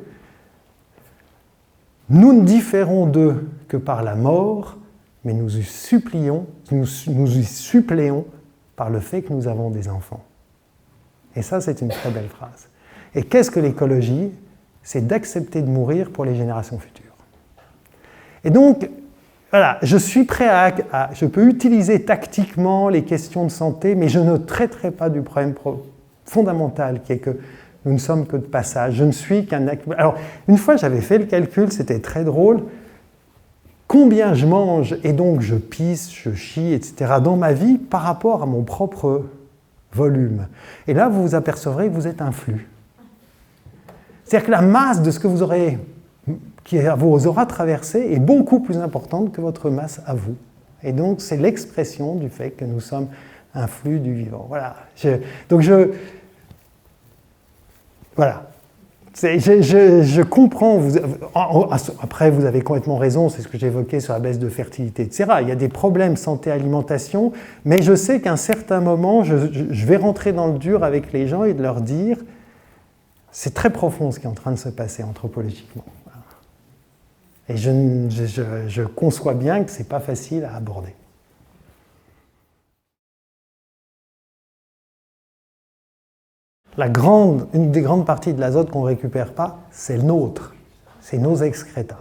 Nous ne différons d'eux que par la mort, mais nous y suppléons par le fait que nous avons des enfants. » Et ça, c'est une très belle phrase. Et qu'est-ce que l'écologie ? C'est d'accepter de mourir pour les générations futures. Et donc, voilà, je suis prêt je peux utiliser tactiquement les questions de santé, mais je ne traiterai pas du problème fondamental qui est que nous ne sommes que de passage. Je ne suis qu'un... Alors, une fois, j'avais fait le calcul, c'était très drôle. Combien je mange et donc je pisse, je chie, etc. dans ma vie par rapport à mon propre volume. Et là, vous vous apercevrez que vous êtes un flux. C'est-à-dire que la masse de ce que vous aura traversé est beaucoup plus importante que votre masse à vous. Et donc, c'est l'expression du fait que nous sommes un flux du vivant. Voilà. Voilà. Je comprends. Après, vous avez complètement raison, c'est ce que j'évoquais sur la baisse de fertilité, etc. Il y a des problèmes santé-alimentation, mais je sais qu'à un certain moment, je vais rentrer dans le dur avec les gens et de leur dire c'est très profond ce qui est en train de se passer anthropologiquement. Et je conçois bien que ce n'est pas facile à aborder. Une des grandes parties de l'azote qu'on ne récupère pas, c'est le nôtre, c'est nos excréta.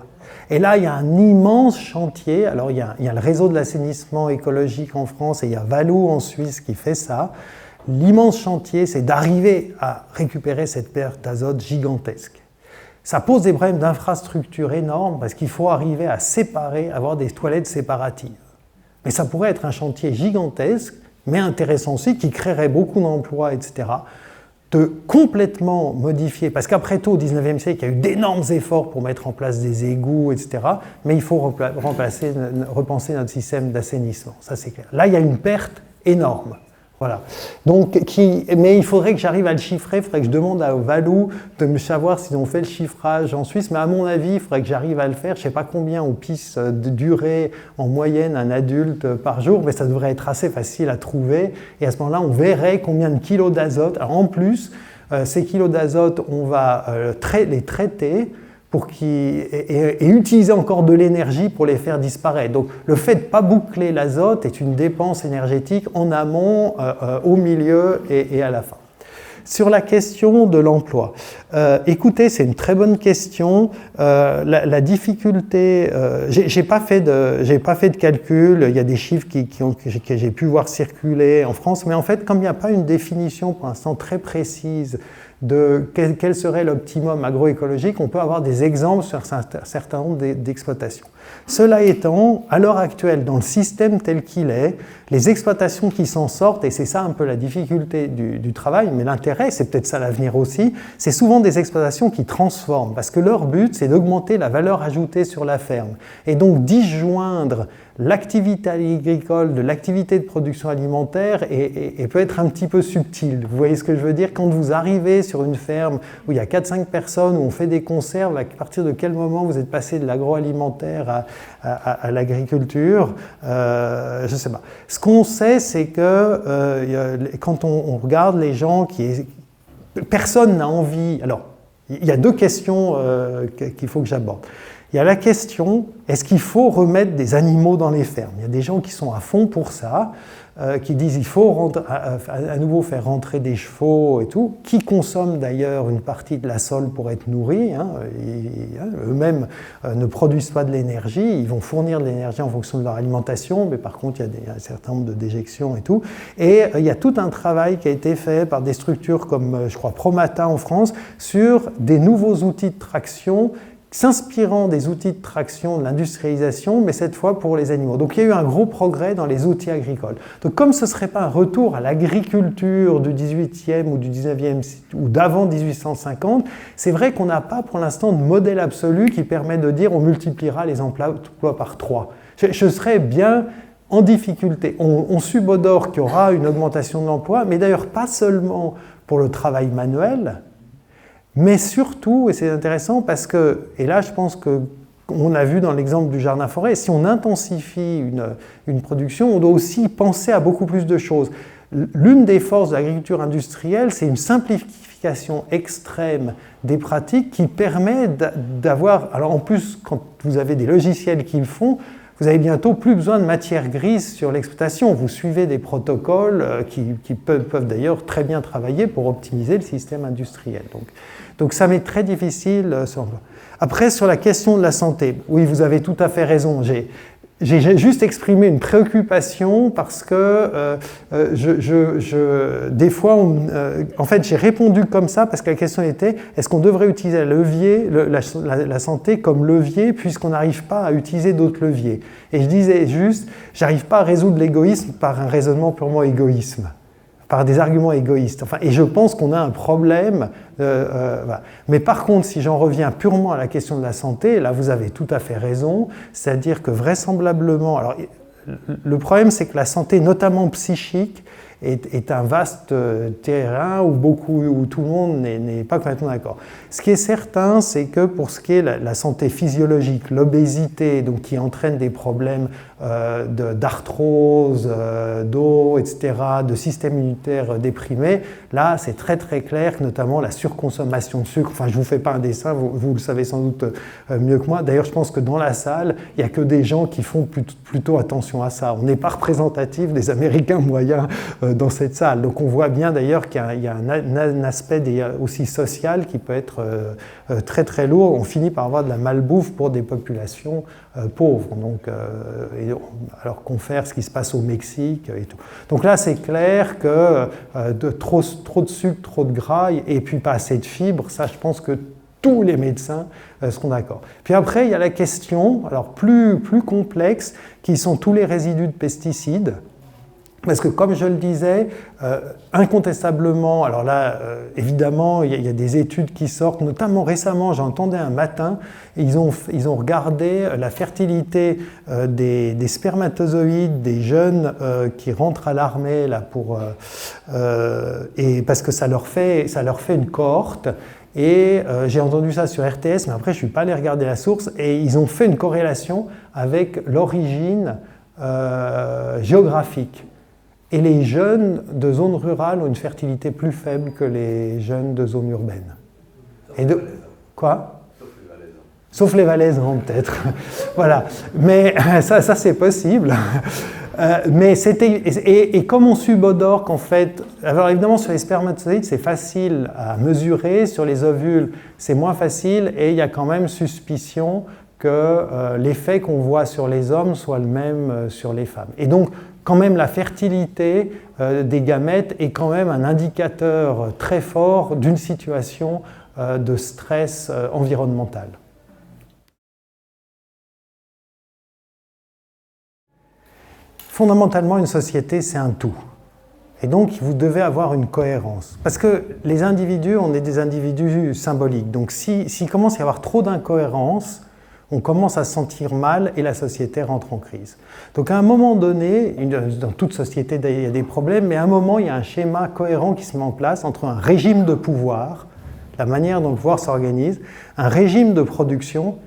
Et là, il y a un immense chantier. Alors, il y a le réseau de l'assainissement écologique en France et il y a Valou en Suisse qui fait ça. L'immense chantier, c'est d'arriver à récupérer cette perte d'azote gigantesque. Ça pose des problèmes d'infrastructure énormes parce qu'il faut arriver à séparer, avoir des toilettes séparatives. Mais ça pourrait être un chantier gigantesque, mais intéressant aussi, qui créerait beaucoup d'emplois, etc., de complètement modifier, parce qu'après tout, au XIXe siècle, il y a eu d'énormes efforts pour mettre en place des égouts, etc., mais il faut repenser notre système d'assainissement, ça c'est clair. Là, il y a une perte énorme. Voilà. Donc, mais il faudrait que j'arrive à le chiffrer, il faudrait que je demande à Valou de me savoir s'ils ont fait le chiffrage en Suisse, mais à mon avis, il faudrait que j'arrive à le faire. Je ne sais pas combien on pisse de durée en moyenne un adulte par jour, mais ça devrait être assez facile à trouver. Et à ce moment-là, on verrait combien de kilos d'azote. Alors en plus, ces kilos d'azote, on va les traiter et utiliser encore de l'énergie pour les faire disparaître. Donc le fait de ne pas boucler l'azote est une dépense énergétique en amont, au milieu et à la fin. Sur la question de l'emploi, écoutez, c'est une très bonne question. La difficulté, j'ai pas fait de calcul, il y a des chiffres que j'ai pu voir circuler en France, mais en fait, comme il n'y a pas une définition pour l'instant très précise de quel serait l'optimum agroécologique, on peut avoir des exemples sur un certain nombre d'exploitations. Cela étant, à l'heure actuelle, dans le système tel qu'il est, les exploitations qui s'en sortent, et c'est ça un peu la difficulté du travail, mais l'intérêt, c'est peut-être ça l'avenir aussi, c'est souvent des exploitations qui transforment, parce que leur but, c'est d'augmenter la valeur ajoutée sur la ferme, et donc disjoindre l'activité agricole de l'activité de production alimentaire et peut être un petit peu subtil. Vous voyez ce que je veux dire? Quand vous arrivez sur une ferme où il y a 4-5 personnes, où on fait des conserves, à partir de quel moment vous êtes passé de l'agroalimentaire à l'agriculture, je ne sais pas. Ce qu'on sait, c'est que quand on regarde les gens personne n'a envie... Alors, il y a deux questions qu'il faut que j'aborde. Il y a la question, est-ce qu'il faut remettre des animaux dans les fermes? Il y a des gens qui sont à fond pour ça, qui disent qu'il faut à nouveau faire rentrer des chevaux et tout, qui consomment d'ailleurs une partie de la sole pour être nourris. Eux-mêmes ne produisent pas de l'énergie, ils vont fournir de l'énergie en fonction de leur alimentation, mais par contre il y a un certain nombre de déjections et tout. Et il y a tout un travail qui a été fait par des structures comme, je crois, Promata en France, sur des nouveaux outils de traction s'inspirant des outils de traction de l'industrialisation, mais cette fois pour les animaux. Donc il y a eu un gros progrès dans les outils agricoles. Donc comme ce ne serait pas un retour à l'agriculture du 18e ou du 19e ou d'avant 1850, c'est vrai qu'on n'a pas pour l'instant de modèle absolu qui permet de dire on multipliera les emplois par 3. Je serais bien en difficulté. On subodore qu'il y aura une augmentation de l'emploi, mais d'ailleurs pas seulement pour le travail manuel, mais surtout, et c'est intéressant parce que, et là je pense qu'on a vu dans l'exemple du jardin-forêt, si on intensifie une production, on doit aussi penser à beaucoup plus de choses. L'une des forces de l'agriculture industrielle, c'est une simplification extrême des pratiques qui permet d'avoir, alors en plus quand vous avez des logiciels qui le font, vous avez bientôt plus besoin de matière grise sur l'exploitation. Vous suivez des protocoles qui peuvent d'ailleurs très bien travailler pour optimiser le système industriel. Donc ça m'est très difficile. Après, sur la question de la santé, oui, vous avez tout à fait raison. J'ai juste exprimé une préoccupation parce que des fois, en fait, j'ai répondu comme ça parce que la question était est-ce qu'on devrait utiliser la santé comme levier puisqu'on n'arrive pas à utiliser d'autres leviers? Et je disais juste, j'arrive pas à résoudre l'égoïsme par un raisonnement purement égoïsme, par des arguments égoïstes. Enfin, et je pense qu'on a un problème. Voilà. Mais par contre, si j'en reviens purement à la question de la santé, là vous avez tout à fait raison, c'est-à-dire que vraisemblablement, alors le problème c'est que la santé, notamment psychique, est un vaste terrain où tout le monde n'est pas complètement d'accord. Ce qui est certain, c'est que pour ce qui est la santé physiologique, l'obésité, donc qui entraîne des problèmes d'arthrose, d'eau, etc., de système immunitaire déprimé, là c'est très très clair que notamment la surconsommation de sucre, enfin je ne vous fais pas un dessin, vous le savez sans doute mieux que moi, d'ailleurs je pense que dans la salle, il n'y a que des gens qui font plutôt attention à ça. On n'est pas représentatif des Américains moyens dans cette salle. Donc on voit bien d'ailleurs qu'il y a un aspect aussi social qui peut être très très lourd. On finit par avoir de la malbouffe pour des populations pauvres. Donc, alors qu'on fait ce qui se passe au Mexique et tout. Donc là c'est clair que trop de sucre, trop de gras et puis pas assez de fibres, ça je pense que tous les médecins seront d'accord. Puis après, il y a la question, alors plus complexe, qui sont tous les résidus de pesticides. Parce que comme je le disais, incontestablement, alors là, évidemment, il y a des études qui sortent, notamment récemment, j'entendais un matin, ils ont regardé la fertilité des spermatozoïdes des jeunes qui rentrent à l'armée là et parce que ça leur fait une cohorte. Et j'ai entendu ça sur RTS, mais après je ne suis pas allé regarder la source, et ils ont fait une corrélation avec l'origine géographique. Et les jeunes de zones rurales ont une fertilité plus faible que les jeunes de zones urbaines. Quoi ? Sauf les Valaisans, peut-être. Voilà. Mais ça c'est possible. Mais et comme on subodore qu'en fait, alors évidemment sur les spermatozoïdes c'est facile à mesurer, sur les ovules c'est moins facile, et il y a quand même suspicion que l'effet qu'on voit sur les hommes soit le même sur les femmes. Et donc quand même la fertilité des gamètes est quand même un indicateur très fort d'une situation de stress environnemental. Fondamentalement, une société, c'est un tout. Et donc, vous devez avoir une cohérence. Parce que les individus, on est des individus symboliques. Donc, s'il commence à y avoir trop d'incohérence, on commence à se sentir mal et la société rentre en crise. Donc, à un moment donné, dans toute société, il y a des problèmes, mais à un moment, il y a un schéma cohérent qui se met en place entre un régime de pouvoir, la manière dont le pouvoir s'organise, un régime de production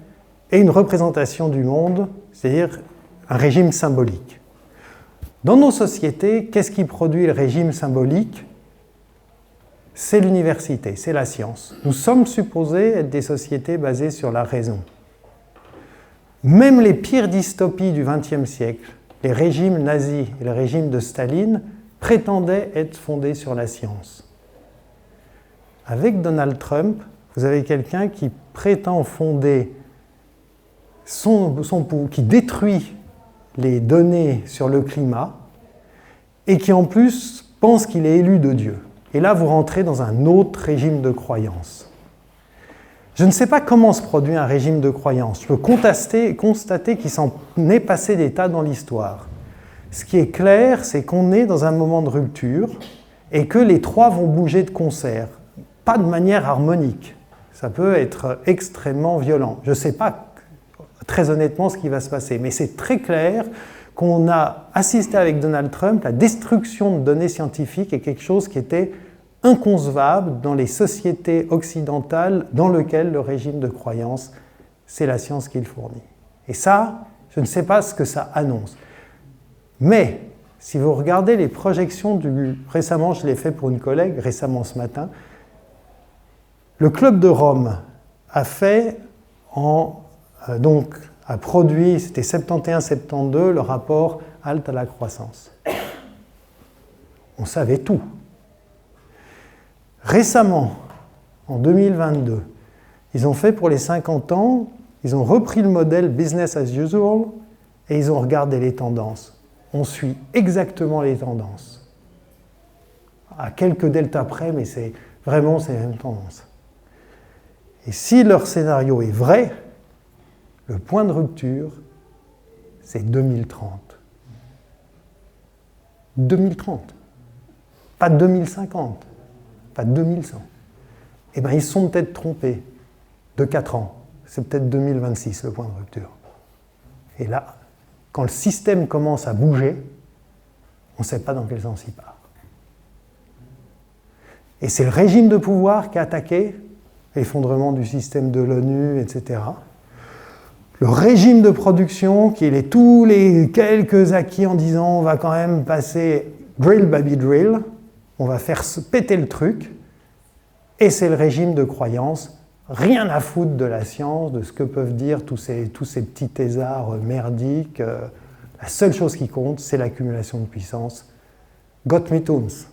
et une représentation du monde, c'est-à-dire un régime symbolique. Dans nos sociétés, qu'est-ce qui produit le régime symbolique ? C'est l'université, c'est la science. Nous sommes supposés être des sociétés basées sur la raison. Même les pires dystopies du XXe siècle, les régimes nazis et le régime de Staline, prétendaient être fondés sur la science. Avec Donald Trump, vous avez quelqu'un qui prétend fonder qui détruit les données sur le climat et qui en plus pense qu'il est élu de Dieu. Et là, vous rentrez dans un autre régime de croyance. Je ne sais pas comment se produit un régime de croyance. Je peux constater qu'il s'en est passé des tas dans l'histoire. Ce qui est clair, c'est qu'on est dans un moment de rupture et que les trois vont bouger de concert, pas de manière harmonique. Ça peut être extrêmement violent. Je ne sais pas très honnêtement ce qui va se passer. Mais c'est très clair qu'on a assisté avec Donald Trump, la destruction de données scientifiques est quelque chose qui était inconcevable dans les sociétés occidentales dans lesquelles le régime de croyance, c'est la science qu'il fournit. Et ça, je ne sais pas ce que ça annonce. Mais, si vous regardez les projections récemment, je l'ai fait pour une collègue, récemment ce matin, le Club de Rome a fait a produit, c'était 71-72, le rapport Halte à la croissance. On savait tout. Récemment, en 2022, ils ont fait pour les 50 ans, ils ont repris le modèle business as usual et ils ont regardé les tendances. On suit exactement les tendances. À quelques deltas près, mais c'est les mêmes tendances. Et si leur scénario est vrai, le point de rupture, c'est 2030. 2030. Pas 2050. Pas 2100. Eh bien, ils se sont peut-être trompés de 4 ans. C'est peut-être 2026, le point de rupture. Et là, quand le système commence à bouger, on ne sait pas dans quel sens il part. Et c'est le régime de pouvoir qui a attaqué, l'effondrement du système de l'ONU, etc. Le régime de production, qui est tous les quelques acquis en disant on va quand même passer drill baby drill, on va faire péter le truc, et c'est le régime de croyance, rien à foutre de la science, de ce que peuvent dire tous ces petits thésards merdiques. La seule chose qui compte, c'est l'accumulation de puissance. Gott mit uns.